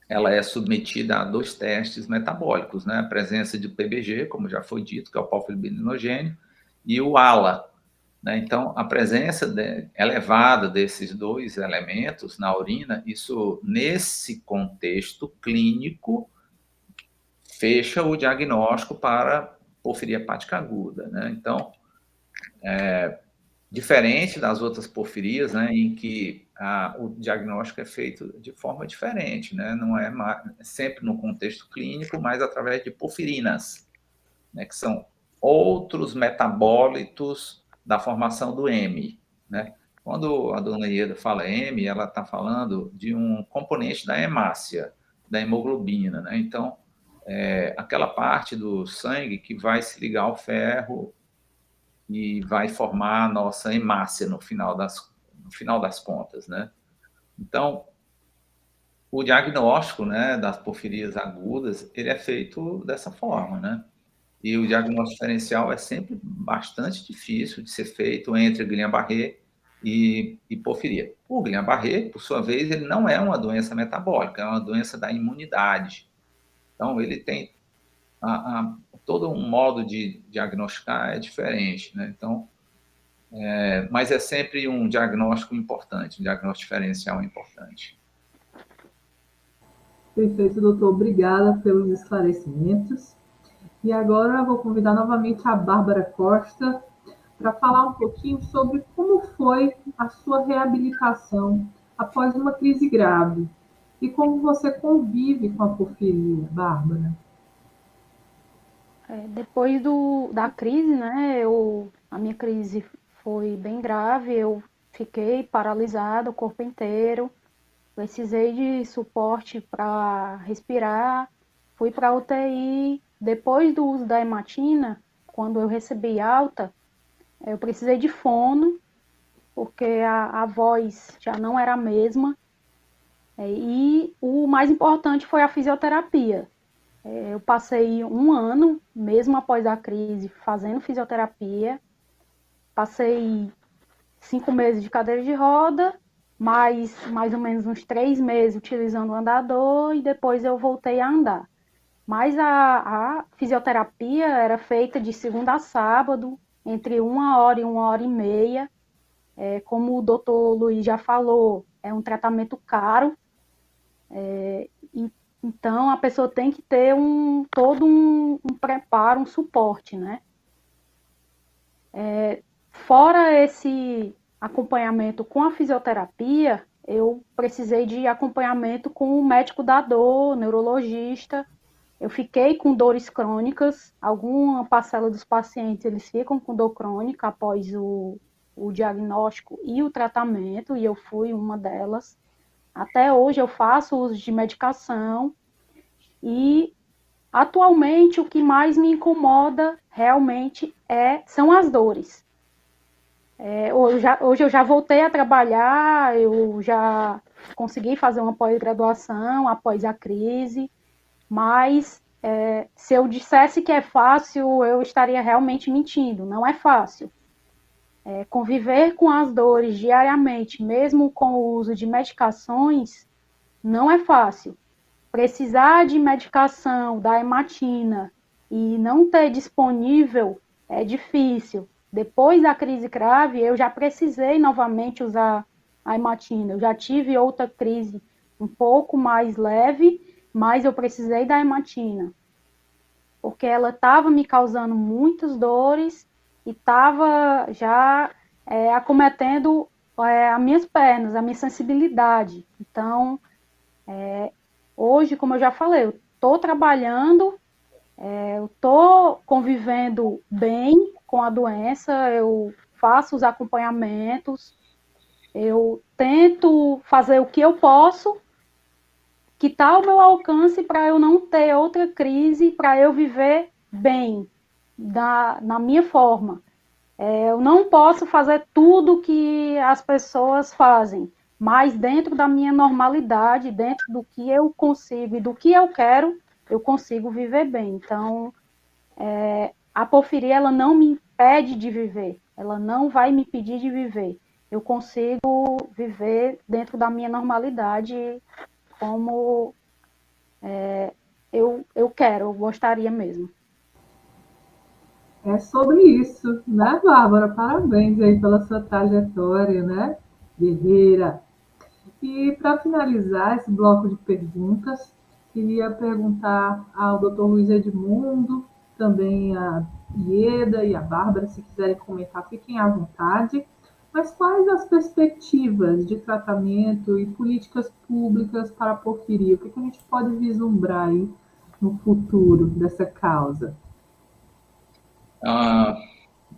ela é submetida a 2 testes metabólicos, né? A presença de PBG, como já foi dito, que é o porfirinogênio, e o ALA, né? Então, a presença elevada desses 2 elementos na urina, isso, nesse contexto clínico, fecha o diagnóstico para porfiria hepática aguda, né? Então, diferente das outras porfirias, né, em que o diagnóstico é feito de forma diferente, né? Não é sempre no contexto clínico, mas através de porfirinas, né, que são outros metabólitos da formação do M, né? Quando a dona Ieda fala M, ela está falando de um componente da hemácia, da hemoglobina, né? Então, aquela parte do sangue que vai se ligar ao ferro e vai formar a nossa hemácia no final das contas, né? Então, o diagnóstico, né, das porfirias agudas, ele é feito dessa forma, né? E o diagnóstico diferencial é sempre bastante difícil de ser feito entre Guillain-Barré e porfiria. O Guillain-Barré, por sua vez, ele não é uma doença metabólica, é uma doença da imunidade. Então, ele tem todo um modo de diagnosticar é diferente, né? Então, mas é sempre um diagnóstico importante, um diagnóstico diferencial importante. Perfeito, doutor. Obrigada pelos esclarecimentos. E agora eu vou convidar novamente a Bárbara Costa para falar um pouquinho sobre como foi a sua reabilitação após uma crise grave e como você convive com a porfiria, Bárbara. Depois da crise, né, a minha crise foi bem grave, eu fiquei paralisada, o corpo inteiro, precisei de suporte para respirar, fui para a UTI. Depois do uso da hematina, quando eu recebi alta, eu precisei de fono, porque a voz já não era a mesma, e o mais importante foi a fisioterapia. Eu passei 1 ano, mesmo após a crise, fazendo fisioterapia. Passei 5 meses de cadeira de roda, mais ou menos uns 3 meses utilizando o andador e depois eu voltei a andar. Mas a fisioterapia era feita de segunda a sábado, entre 1 hora e 1 hora e meia. Como o doutor Luiz já falou, é um tratamento caro. Então, a pessoa tem que ter todo um preparo, um suporte, né? Fora esse acompanhamento com a fisioterapia, eu precisei de acompanhamento com o médico da dor, neurologista. Eu fiquei com dores crônicas. Alguma parcela dos pacientes, eles ficam com dor crônica após o diagnóstico e o tratamento, e eu fui uma delas. Até hoje eu faço uso de medicação e atualmente o que mais me incomoda realmente são as dores. Hoje eu já voltei a trabalhar, eu já consegui fazer uma pós-graduação após a crise, mas se eu dissesse que é fácil, eu estaria realmente mentindo, não é fácil. Conviver com as dores diariamente, mesmo com o uso de medicações, não é fácil. Precisar de medicação, da hematina, e não ter disponível é difícil. Depois da crise grave, eu já precisei novamente usar a hematina. Eu já tive outra crise um pouco mais leve, mas eu precisei da hematina, porque ela estava me causando muitas dores e estava já acometendo as minhas pernas, a minha sensibilidade. Então, hoje, como eu já falei, eu estou trabalhando, eu estou convivendo bem com a doença, eu faço os acompanhamentos, eu tento fazer o que eu posso, que está ao meu alcance para eu não ter outra crise, para eu viver bem, na minha forma. Eu não posso fazer tudo que as pessoas fazem, mas dentro da minha normalidade, dentro do que eu consigo e do que eu quero, eu consigo viver bem. Então, a porfiria, ela não me impede de viver, ela não vai me impedir de viver. Eu consigo viver dentro da minha normalidade como eu quero, eu gostaria mesmo. É sobre isso, né, Bárbara? Parabéns aí pela sua trajetória, né? Guerreira. E para finalizar esse bloco de perguntas, queria perguntar ao Dr. Luiz Edmundo, também a Ieda e a Bárbara, se quiserem comentar, fiquem à vontade. Mas quais as perspectivas de tratamento e políticas públicas para a porfiria? O que a gente pode vislumbrar aí no futuro dessa causa?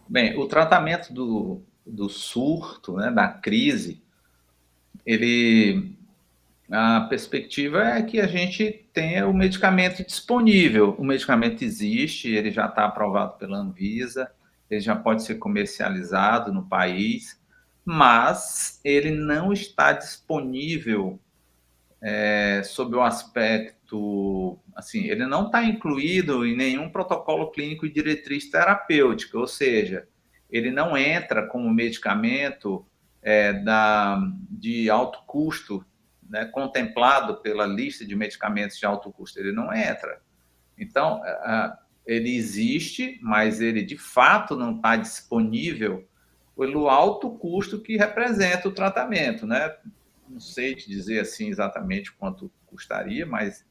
Bem, o tratamento do surto, né, da crise, a perspectiva é que a gente tenha o medicamento disponível. O medicamento existe, ele já está aprovado pela Anvisa, ele já pode ser comercializado no país, mas ele não está disponível sob o aspecto, assim, ele não está incluído em nenhum protocolo clínico e diretriz terapêutica, ou seja, ele não entra como medicamento de alto custo, né, contemplado pela lista de medicamentos de alto custo, ele não entra. Então, ele existe, mas ele de fato não está disponível pelo alto custo que representa o tratamento, né? Não sei te dizer assim exatamente quanto custaria, mas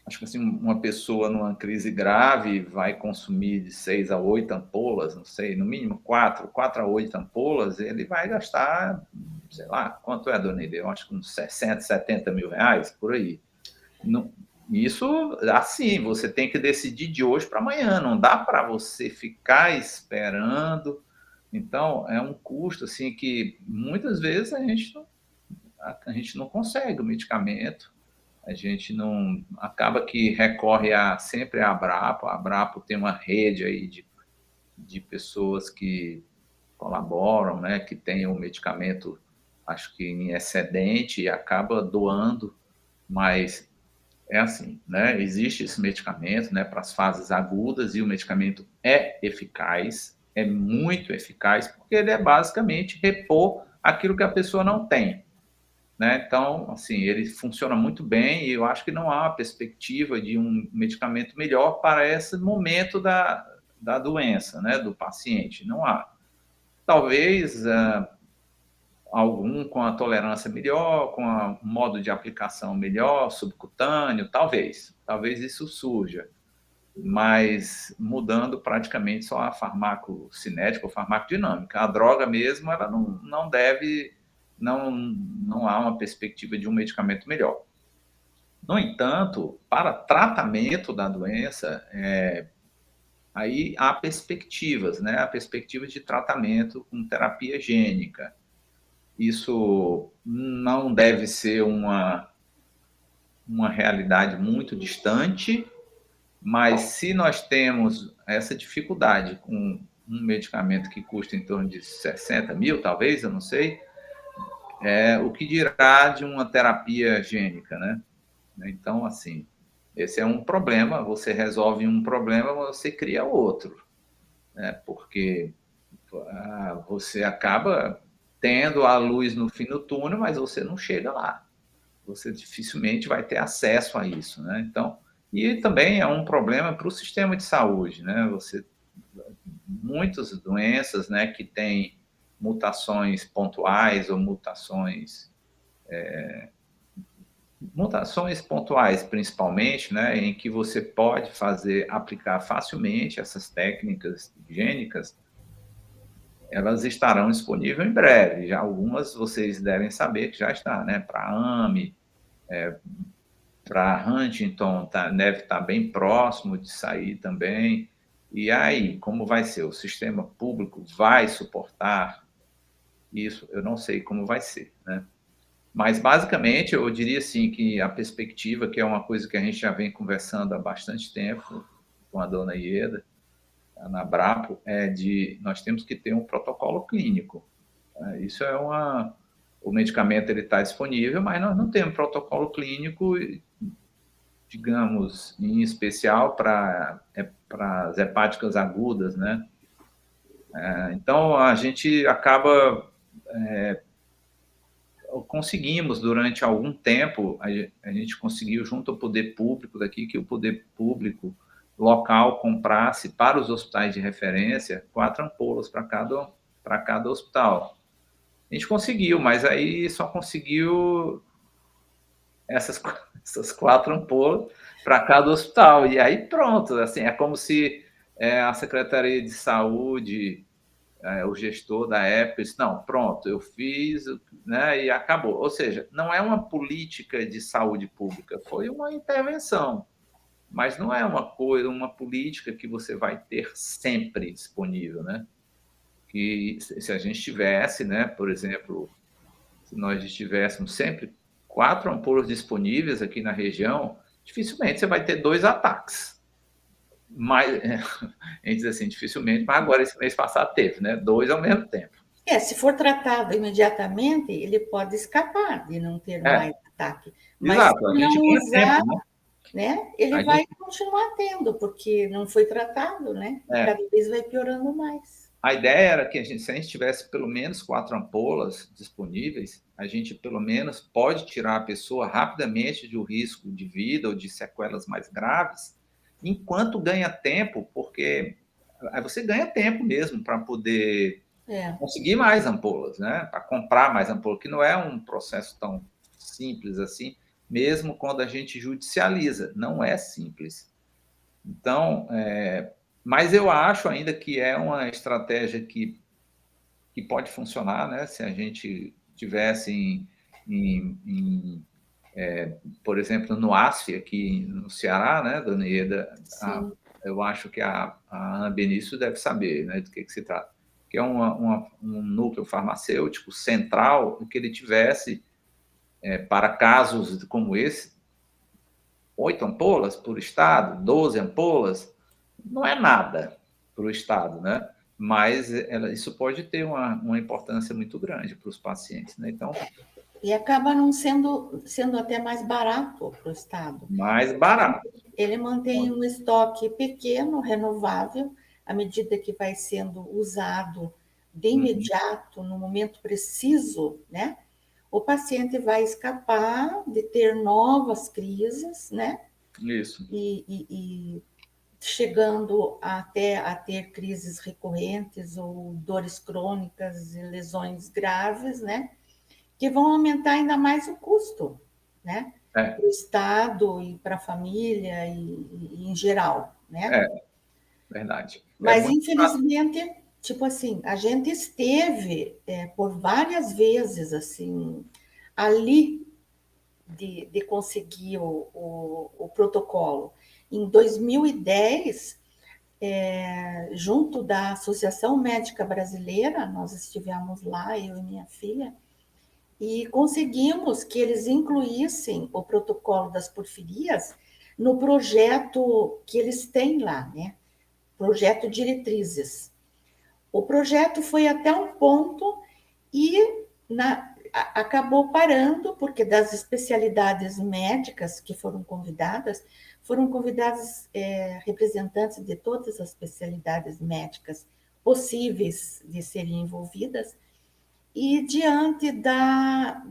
acho que assim, uma pessoa numa crise grave vai consumir de 6 a 8 ampolas, não sei, no mínimo 4 a 8 ampolas, ele vai gastar, sei lá, quanto é, dona Ide? Eu acho que uns 60, 70 mil reais, por aí. Isso, assim, você tem que decidir de hoje para amanhã, não dá para você ficar esperando. Então, é um custo assim que muitas vezes a gente não consegue o medicamento, a gente não acaba que recorre sempre à Abrapo. A Abrapo tem uma rede aí de pessoas que colaboram, né, que tem o medicamento, acho que em excedente e acaba doando, mas é assim, né? Existe esse medicamento, né, para as fases agudas e o medicamento é eficaz, é muito eficaz, porque ele é basicamente repor aquilo que a pessoa não tem, né? Então, assim, ele funciona muito bem e eu acho que não há uma perspectiva de um medicamento melhor para esse momento da doença, né, do paciente. Não há. Talvez algum com a tolerância melhor, com um modo de aplicação melhor, subcutâneo, talvez isso surja, mas mudando praticamente só a farmacocinética ou farmacodinâmica. A droga mesmo, ela não deve, não há uma perspectiva de um medicamento melhor. No entanto, para tratamento da doença, aí há perspectivas, né? Há perspectivas de tratamento com terapia gênica. Isso não deve ser uma realidade muito distante, mas se nós temos essa dificuldade com um medicamento que custa em torno de 60 mil, talvez, eu não sei, o que dirá de uma terapia gênica, né? Então, assim, esse é um problema, você resolve um problema, você cria outro, né? Porque você acaba tendo a luz no fim do túnel, mas você não chega lá. Você dificilmente vai ter acesso a isso, né? Então, e também é um problema para o sistema de saúde, né? Você muitas doenças, né, que têm mutações pontuais ou mutações pontuais, principalmente, né, em que você pode aplicar facilmente essas técnicas higiênicas, elas estarão disponíveis em breve. Já algumas vocês devem saber que já está, né, para AME, para Huntington, deve estar bem próximo de sair também. E aí, como vai ser? O sistema público vai suportar isso? Eu não sei como vai ser, né? Mas, basicamente, eu diria assim que a perspectiva, que é uma coisa que a gente já vem conversando há bastante tempo com a dona Ieda, na Abrapo, nós temos que ter um protocolo clínico. Isso o medicamento está disponível, mas nós não temos protocolo clínico, digamos, em especial para as hepáticas agudas, né? Então, a gente acaba... conseguimos, durante algum tempo, a gente conseguiu, junto ao poder público daqui, que o poder público local comprasse para os hospitais de referência 4 ampolas para cada hospital. A gente conseguiu, mas aí só conseguiu essas 4 ampolas para cada hospital. E aí pronto, assim, é como se a Secretaria de Saúde, o gestor da época, disse, não, pronto, eu fiz, né, e acabou. Ou seja, não é uma política de saúde pública, foi uma intervenção, mas não é uma política que você vai ter sempre disponível, né? Que se a gente tivesse, né, por exemplo, se nós tivéssemos sempre 4 ampolas disponíveis aqui na região, dificilmente você vai ter 2 ataques. Mas, a gente diz assim, dificilmente, mas agora esse mês passado teve, né? 2 ao mesmo tempo. Se for tratado imediatamente, ele pode escapar de não ter mais ataque. Mas exato, se a gente não ganha usar, tempo, né, ele vai continuar tendo, porque não foi tratado, né? E cada vez vai piorando mais. A ideia era que se a gente tivesse pelo menos 4 ampolas disponíveis, a gente pelo menos pode tirar a pessoa rapidamente de um risco de vida ou de sequelas mais graves, enquanto ganha tempo, porque aí você ganha tempo mesmo para poder conseguir mais ampolas, né? Para comprar mais ampolas, que não é um processo tão simples assim, mesmo quando a gente judicializa, não é simples. Então, mas eu acho ainda que é uma estratégia que pode funcionar, né? Se a gente tivesse por exemplo, no ASF, aqui no Ceará, né, dona Ieda, eu acho que a Ana Benício deve saber, né, do que se trata, que é um núcleo farmacêutico central, que ele tivesse, para casos como esse, 8 ampolas por estado, 12 ampolas, não é nada para o estado, né? Mas isso pode ter uma importância muito grande para os pacientes, né? Então, e acaba não sendo até mais barato para o estado. Mais barato. Ele mantém um estoque pequeno, renovável, à medida que vai sendo usado de imediato, no momento preciso, né? O paciente vai escapar de ter novas crises, né? Isso. E chegando até a ter crises recorrentes ou dores crônicas e lesões graves, né? Que vão aumentar ainda mais o custo, né? Para o Estado e para a família e em geral, né? Verdade. Mas, infelizmente, tipo assim, a gente esteve por várias vezes, assim, ali de conseguir o protocolo. Em 2010, junto da Associação Médica Brasileira, nós estivemos lá, eu e minha filha, e conseguimos que eles incluíssem o protocolo das porfirias no projeto que eles têm lá, né? Projeto Diretrizes. O projeto foi até um ponto e acabou parando, porque das especialidades médicas que foram convidadas representantes de todas as especialidades médicas possíveis de serem envolvidas, e diante da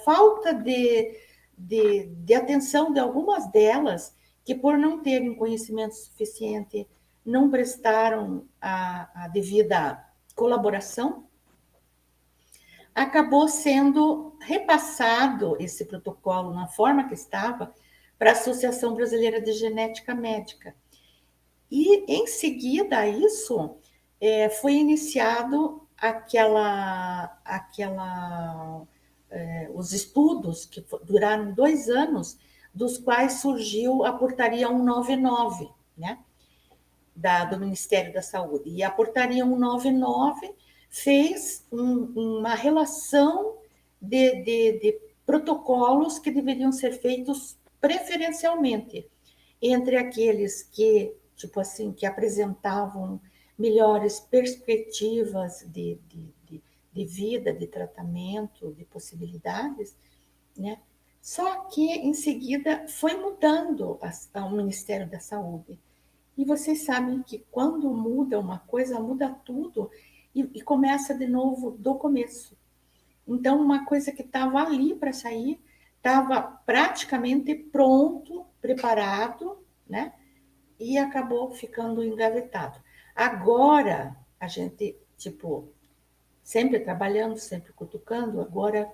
falta de atenção de algumas delas, que por não terem conhecimento suficiente não prestaram a devida colaboração, acabou sendo repassado esse protocolo na forma que estava para a Associação Brasileira de Genética Médica. E, em seguida a isso, foi iniciado os estudos, que duraram 2 anos, dos quais surgiu a Portaria 199, né, do Ministério da Saúde. E a Portaria 199 fez uma relação de protocolos que deveriam ser feitos preferencialmente entre aqueles que, tipo assim, que apresentavam melhores perspectivas de vida, de tratamento, de possibilidades, né? Só que, em seguida, foi mudando o Ministério da Saúde. E vocês sabem que quando muda uma coisa, muda tudo e começa de novo do começo. Então, uma coisa que estava ali para sair, estava praticamente pronto, preparado, né? E acabou ficando engavetado. Agora, a gente, tipo, sempre trabalhando, sempre cutucando, agora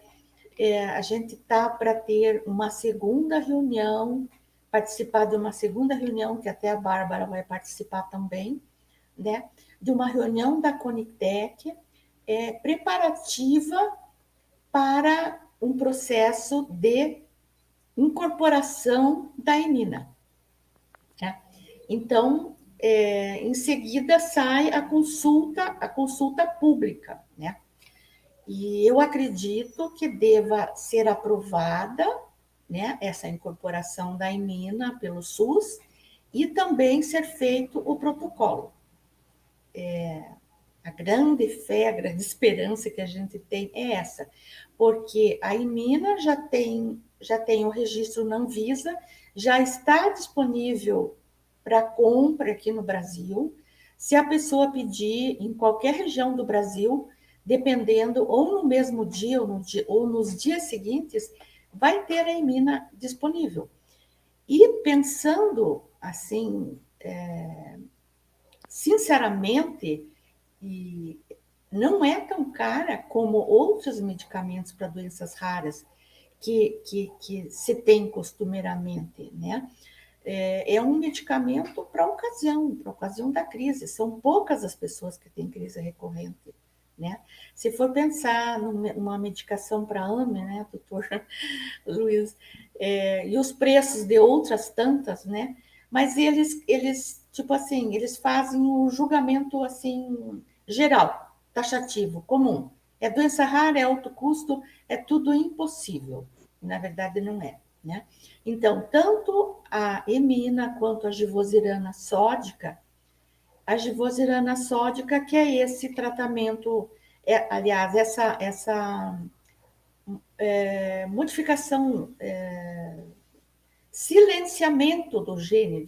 a gente está para ter uma segunda reunião, participar de uma segunda reunião, que até a Bárbara vai participar também, né? De uma reunião da Conitec, preparativa para um processo de incorporação da Emina. Né? Então, em seguida sai a consulta pública, né? E eu acredito que deva ser aprovada, né, essa incorporação da Emina pelo SUS e também ser feito o protocolo. A grande fé, a grande esperança que a gente tem é essa, porque a Emina já tem o registro na Anvisa, já está disponível para compra aqui no Brasil. Se a pessoa pedir em qualquer região do Brasil, dependendo, ou no mesmo dia ou nos dias seguintes, vai ter a Emina disponível. E pensando assim, sinceramente, e não é tão cara como outros medicamentos para doenças raras que se tem costumeiramente, né? É um medicamento para ocasião da crise. São poucas as pessoas que têm crise recorrente, né? Se for pensar numa medicação para AME, né, doutor Luiz, e os preços de outras tantas, né? Mas eles tipo assim, eles fazem um julgamento assim geral, taxativo, comum. É doença rara, é alto custo, é tudo impossível. Na verdade, não é, né? Então, tanto a Emina quanto a givosiran sódica, que é esse tratamento, aliás, essa modificação, silenciamento do gene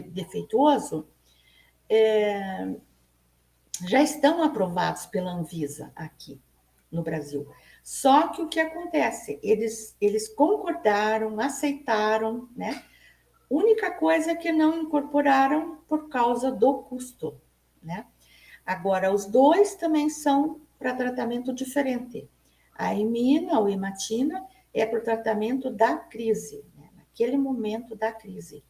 defeituoso, já estão aprovados pela Anvisa aqui no Brasil. Só que o que acontece? Eles concordaram, aceitaram, né? Única coisa é que não incorporaram por causa do custo, né? Agora, os dois também são para tratamento diferente. A Emina ou Imatina é para o tratamento da crise, né? Naquele momento da crise.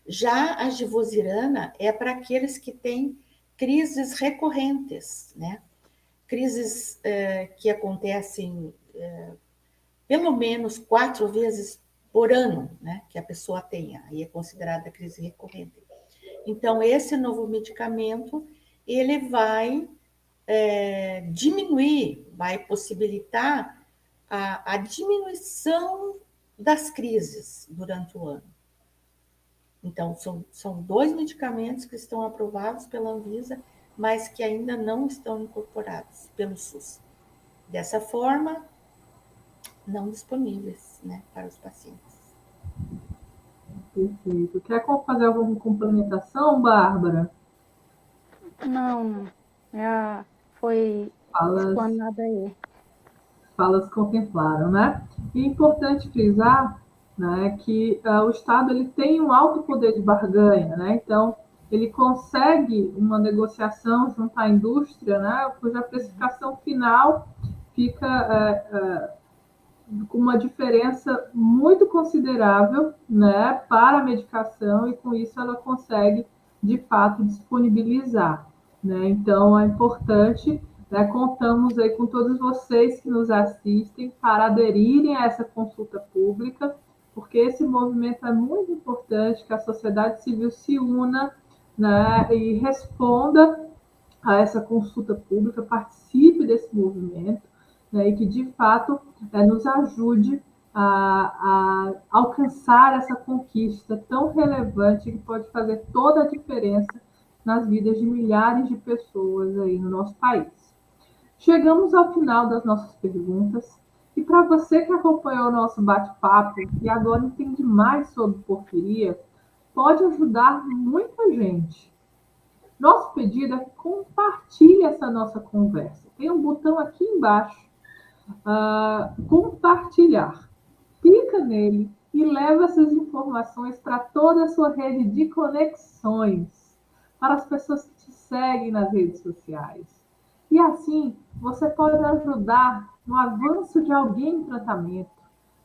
Já a givosiran é para aqueles que têm crises recorrentes, né? Crises que acontecem pelo menos 4 vezes por ano, né? Que a pessoa tenha, aí é considerada crise recorrente. Então, esse novo medicamento, ele vai diminuir, vai possibilitar a diminuição das crises durante o ano. Então, são 2 medicamentos que estão aprovados pela Anvisa, mas que ainda não estão incorporados pelo SUS. Dessa forma, não disponíveis, né, para os pacientes. Perfeito. Quer fazer alguma complementação, Bárbara? Não, já foi explanada aí. Falas contemplaram, né? E é importante frisar, né, que o Estado ele tem um alto poder de barganha, né? Então, ele consegue uma negociação junto à indústria, né, cuja precificação final fica com uma diferença muito considerável, né, para a medicação, e com isso ela consegue, de fato, disponibilizar, né? Então, é importante, né, contamos aí com todos vocês que nos assistem para aderirem a essa consulta pública, porque esse movimento é muito importante, que a sociedade civil se una, né, e responda a essa consulta pública, participe desse movimento, né, e que, de fato, nos ajude a alcançar essa conquista tão relevante que pode fazer toda a diferença nas vidas de milhares de pessoas aí no nosso país. Chegamos ao final das nossas perguntas, e para você que acompanhou o nosso bate-papo e agora entende mais sobre porfiria, pode ajudar muita gente. Nosso pedido é que compartilhe essa nossa conversa. Tem um botão aqui embaixo, compartilhar. Clica nele e leva essas informações para toda a sua rede de conexões, para as pessoas que te seguem nas redes sociais. E assim, você pode ajudar no avanço de alguém em tratamento,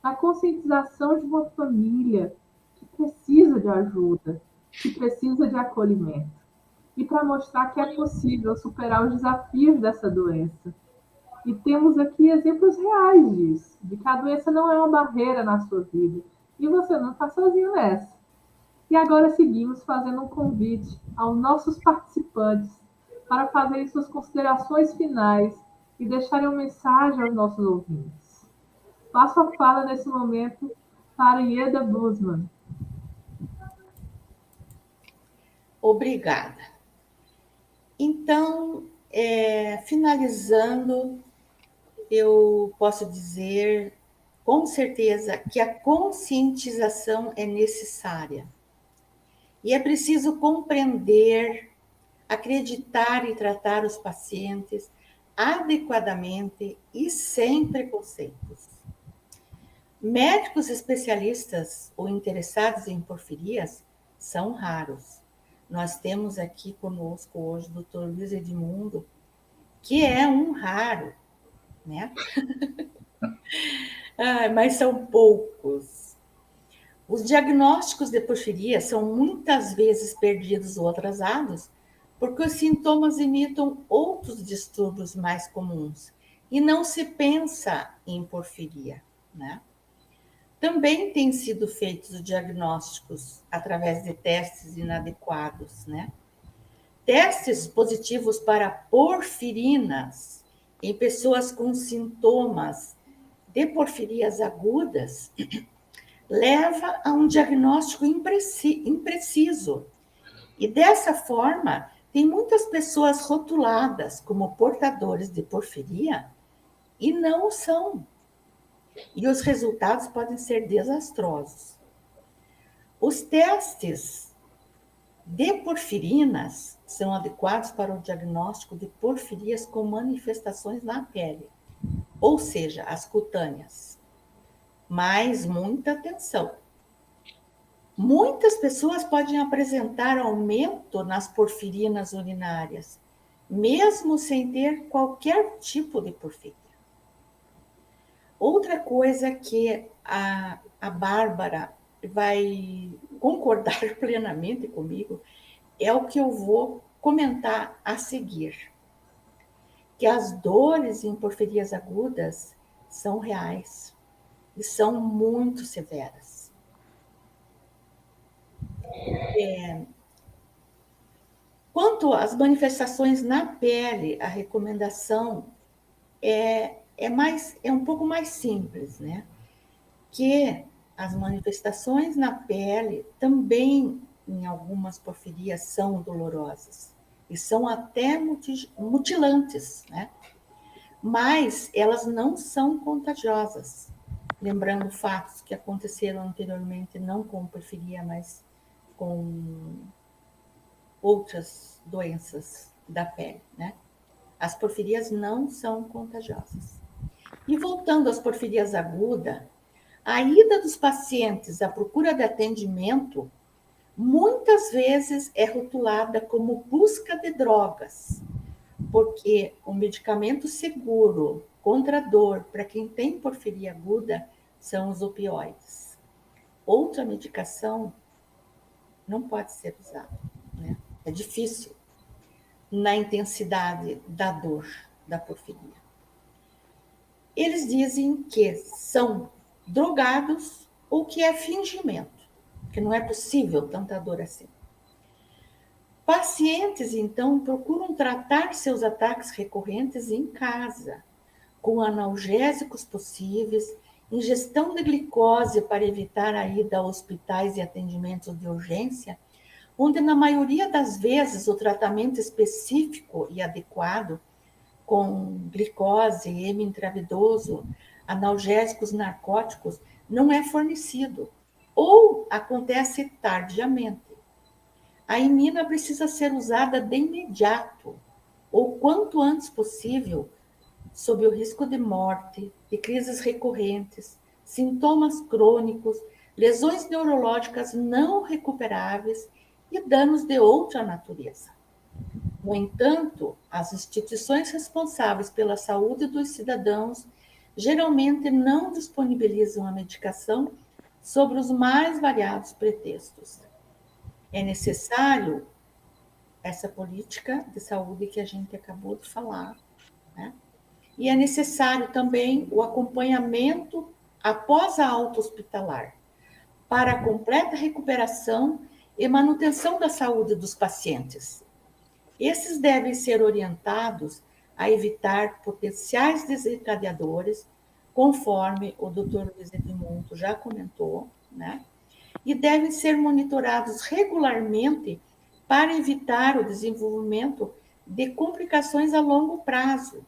na conscientização de uma família que precisa de ajuda, que precisa de acolhimento. E para mostrar que é possível superar os desafios dessa doença. E temos aqui exemplos reais disso, de que a doença não é uma barreira na sua vida. E você não está sozinho nessa. E agora seguimos fazendo um convite aos nossos participantes para fazerem suas considerações finais e deixarem uma mensagem aos nossos ouvintes. Passo a fala nesse momento para Ieda Busman. Obrigada. Então, finalizando, eu posso dizer com certeza que a conscientização é necessária. E é preciso compreender, acreditar e tratar os pacientes adequadamente e sem preconceitos. Médicos especialistas ou interessados em porfirias são raros. Nós temos aqui conosco hoje o Dr. Luiz Edmundo, que é um raro, né? Mas são poucos. Os diagnósticos de porfiria são muitas vezes perdidos ou atrasados porque os sintomas imitam outros distúrbios mais comuns e não se pensa em porfiria, né? Também têm sido feitos diagnósticos através de testes inadequados, né? Testes positivos para porfirinas em pessoas com sintomas de porfirias agudas leva a um diagnóstico impreciso. E dessa forma, tem muitas pessoas rotuladas como portadores de porfiria e não o são. E os resultados podem ser desastrosos. Os testes de porfirinas são adequados para o diagnóstico de porfirias com manifestações na pele, ou seja, as cutâneas. Mas muita atenção. Muitas pessoas podem apresentar aumento nas porfirinas urinárias, mesmo sem ter qualquer tipo de porfíria. Outra coisa que a Bárbara vai concordar plenamente comigo é o que eu vou comentar a seguir, que as dores em porfirias agudas são reais e são muito severas. Quanto às manifestações na pele, a recomendação é um pouco mais simples, né? Que as manifestações na pele também, em algumas porfirias, são dolorosas e são até mutilantes, né? Mas elas não são contagiosas. Lembrando fatos que aconteceram anteriormente, não com porfiria, mas com outras doenças da pele, né? As porfirias não são contagiosas. E voltando às porfirias agudas, a ida dos pacientes à procura de atendimento muitas vezes é rotulada como busca de drogas, porque o medicamento seguro contra a dor para quem tem porfiria aguda são os opioides. Outra medicação não pode ser usada, né? É difícil na intensidade da dor da porfiria. Eles dizem que são drogados ou que é fingimento, que não é possível tanta dor assim. Pacientes, então, procuram tratar seus ataques recorrentes em casa, com analgésicos possíveis, ingestão de glicose para evitar a ida a hospitais e atendimentos de urgência, onde, na maioria das vezes, o tratamento específico e adequado, com glicose, heme intravenoso, analgésicos narcóticos, não é fornecido, ou acontece tardiamente. A imina precisa ser usada de imediato, ou quanto antes possível, sob o risco de morte, de crises recorrentes, sintomas crônicos, lesões neurológicas não recuperáveis e danos de outra natureza. No entanto, as instituições responsáveis pela saúde dos cidadãos geralmente não disponibilizam a medicação sobre os mais variados pretextos. É necessário essa política de saúde que a gente acabou de falar, né? E é necessário também o acompanhamento após a alta hospitalar, para a completa recuperação e manutenção da saúde dos pacientes. Esses devem ser orientados a evitar potenciais desencadeadores, conforme o Dr. Luiz Edmundo já comentou, né? E devem ser monitorados regularmente para evitar o desenvolvimento de complicações a longo prazo.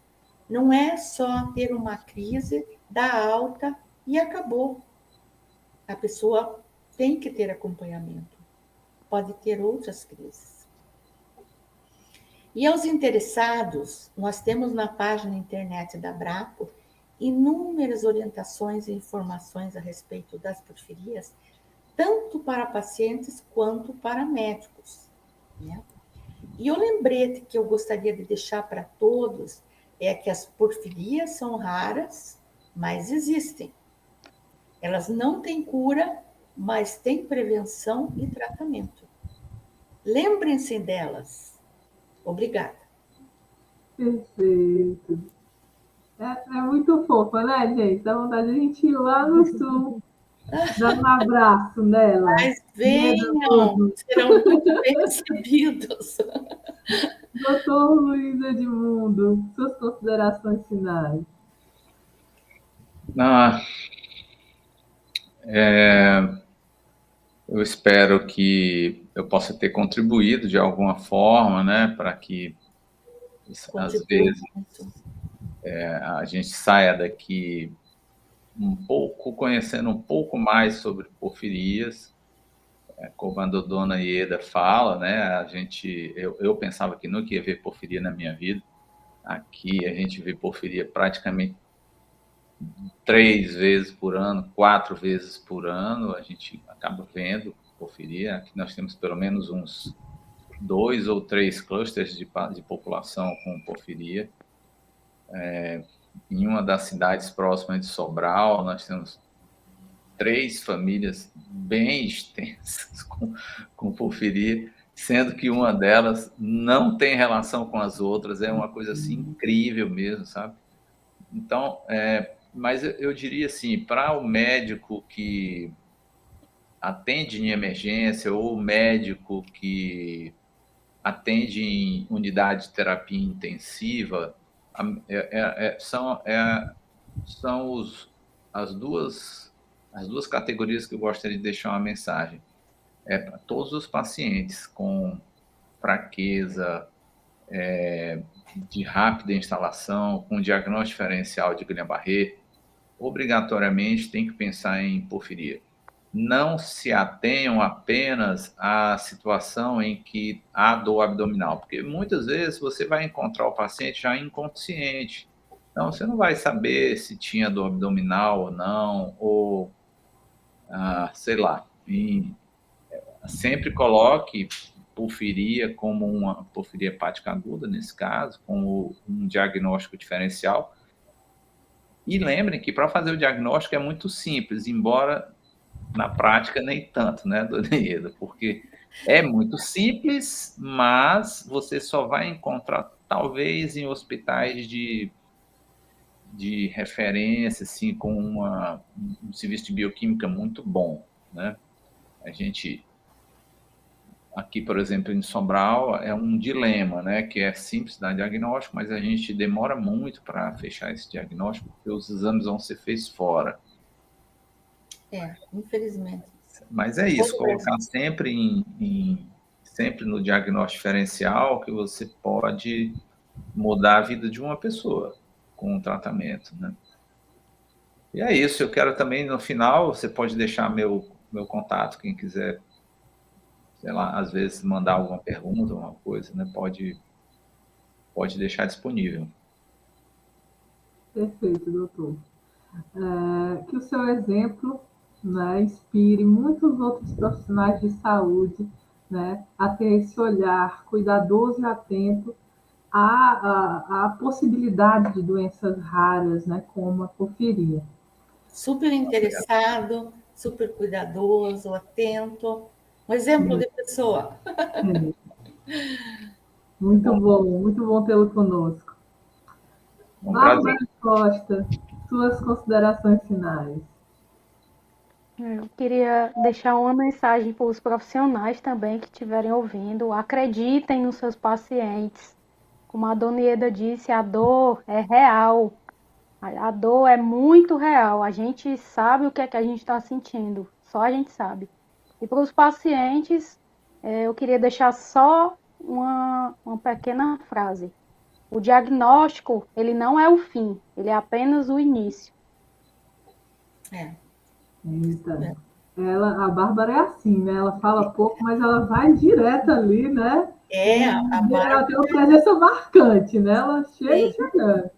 Não é só ter uma crise, dar alta e acabou. A pessoa tem que ter acompanhamento. Pode ter outras crises. E aos interessados, nós temos na página internet da Abrapo inúmeras orientações e informações a respeito das porfirias, tanto para pacientes quanto para médicos, né? E o lembrete que eu gostaria de deixar para todos é que as porfirias são raras, mas existem. Elas não têm cura, mas têm prevenção e tratamento. Lembrem-se delas. Obrigada. Perfeito. É muito fofa, né, gente? Dá vontade de a gente ir lá no sul, dar um abraço nela. Mas venham, serão muito bem recebidos. Doutor Luiz Edmundo, suas considerações finais. Eu espero que eu possa ter contribuído de alguma forma, né, para que, às vezes, a gente saia daqui conhecendo um pouco mais sobre porfirias. Como a dona Ieda fala, né, eu pensava que nunca ia ver porfiria na minha vida. Aqui a gente vê porfiria praticamente 3 vezes por ano, 4 vezes por ano, a gente acaba vendo porfiria. Aqui nós temos pelo menos uns 2 ou 3 clusters de população com porfiria. Em uma das cidades próximas de Sobral, nós temos 3 famílias bem extensas com porfiria, sendo que uma delas não tem relação com as outras, é uma coisa assim incrível mesmo, sabe? Então, mas eu diria assim, para o médico que atende em emergência ou o médico que atende em unidade de terapia intensiva, são as duas categorias que eu gostaria de deixar uma mensagem. Para todos os pacientes com fraqueza, de rápida instalação, com diagnóstico diferencial de Guillain-Barré, obrigatoriamente tem que pensar em porfiria. Não se atenham apenas à situação em que há dor abdominal, porque muitas vezes você vai encontrar o paciente já inconsciente. Então, você não vai saber se tinha dor abdominal ou não, ou, sei lá, sempre coloque porfiria como uma porfiria hepática aguda, nesse caso, como um diagnóstico diferencial. E lembrem que para fazer o diagnóstico é muito simples, embora na prática nem tanto, né, dona Ieda? Porque é muito simples, mas você só vai encontrar, talvez, em hospitais de referência, assim, com um serviço de bioquímica muito bom, né? A gente, aqui, por exemplo, em Sobral, é um dilema, né? Que é simples dar diagnóstico, mas a gente demora muito para fechar esse diagnóstico, porque os exames vão ser feitos fora. Infelizmente. Mas é isso, colocar sempre sempre no diagnóstico diferencial que você pode mudar a vida de uma pessoa com o tratamento, né? E é isso, eu quero também, no final, você pode deixar meu contato, quem quiser, sei lá, às vezes mandar alguma pergunta, alguma coisa, né? Pode deixar disponível. Perfeito, doutor. Que o seu exemplo, né, inspire muitos outros profissionais de saúde, né, a ter esse olhar cuidadoso e atento à possibilidade de doenças raras, né, como a porfiria. Super interessado, super cuidadoso, atento. Um exemplo de pessoa. Muito bom tê-lo conosco. Bárbara Costa, suas considerações finais. Eu queria deixar uma mensagem para os profissionais também que estiverem ouvindo. Acreditem nos seus pacientes. Como a dona Ieda disse, a dor é real. A dor é muito real. A gente sabe o que é que a gente está sentindo. Só a gente sabe. E para os pacientes, eu queria deixar só uma pequena frase. O diagnóstico, ele não é o fim, ele é apenas o início. Eita. A Bárbara é assim, né? Ela fala pouco, mas ela vai direto ali, né? A Bárbara. Ela tem uma presença marcante, né? Ela chega chegando.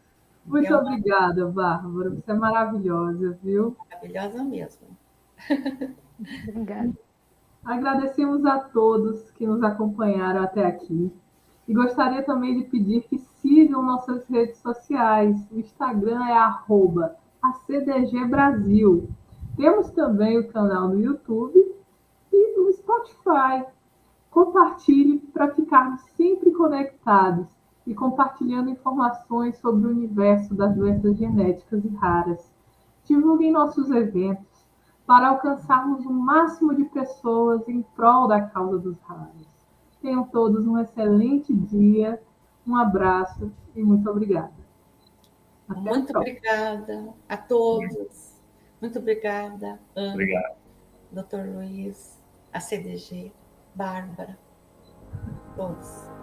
Muito obrigada, Bárbara. Você é maravilhosa, viu? Maravilhosa mesmo. Obrigada. Agradecemos a todos que nos acompanharam até aqui. E gostaria também de pedir que sigam nossas redes sociais. O Instagram é @acdgbrasil. Temos também o canal no YouTube e no Spotify. Compartilhe para ficarmos sempre conectados e compartilhando informações sobre o universo das doenças genéticas e raras. Divulguem nossos eventos para alcançarmos o máximo de pessoas em prol da causa dos raros. Tenham todos um excelente dia, um abraço e muito obrigada. Muito obrigada a todos. Muito obrigada, Ana, Obrigado. Dr. Luiz, a CDG, Bárbara, todos.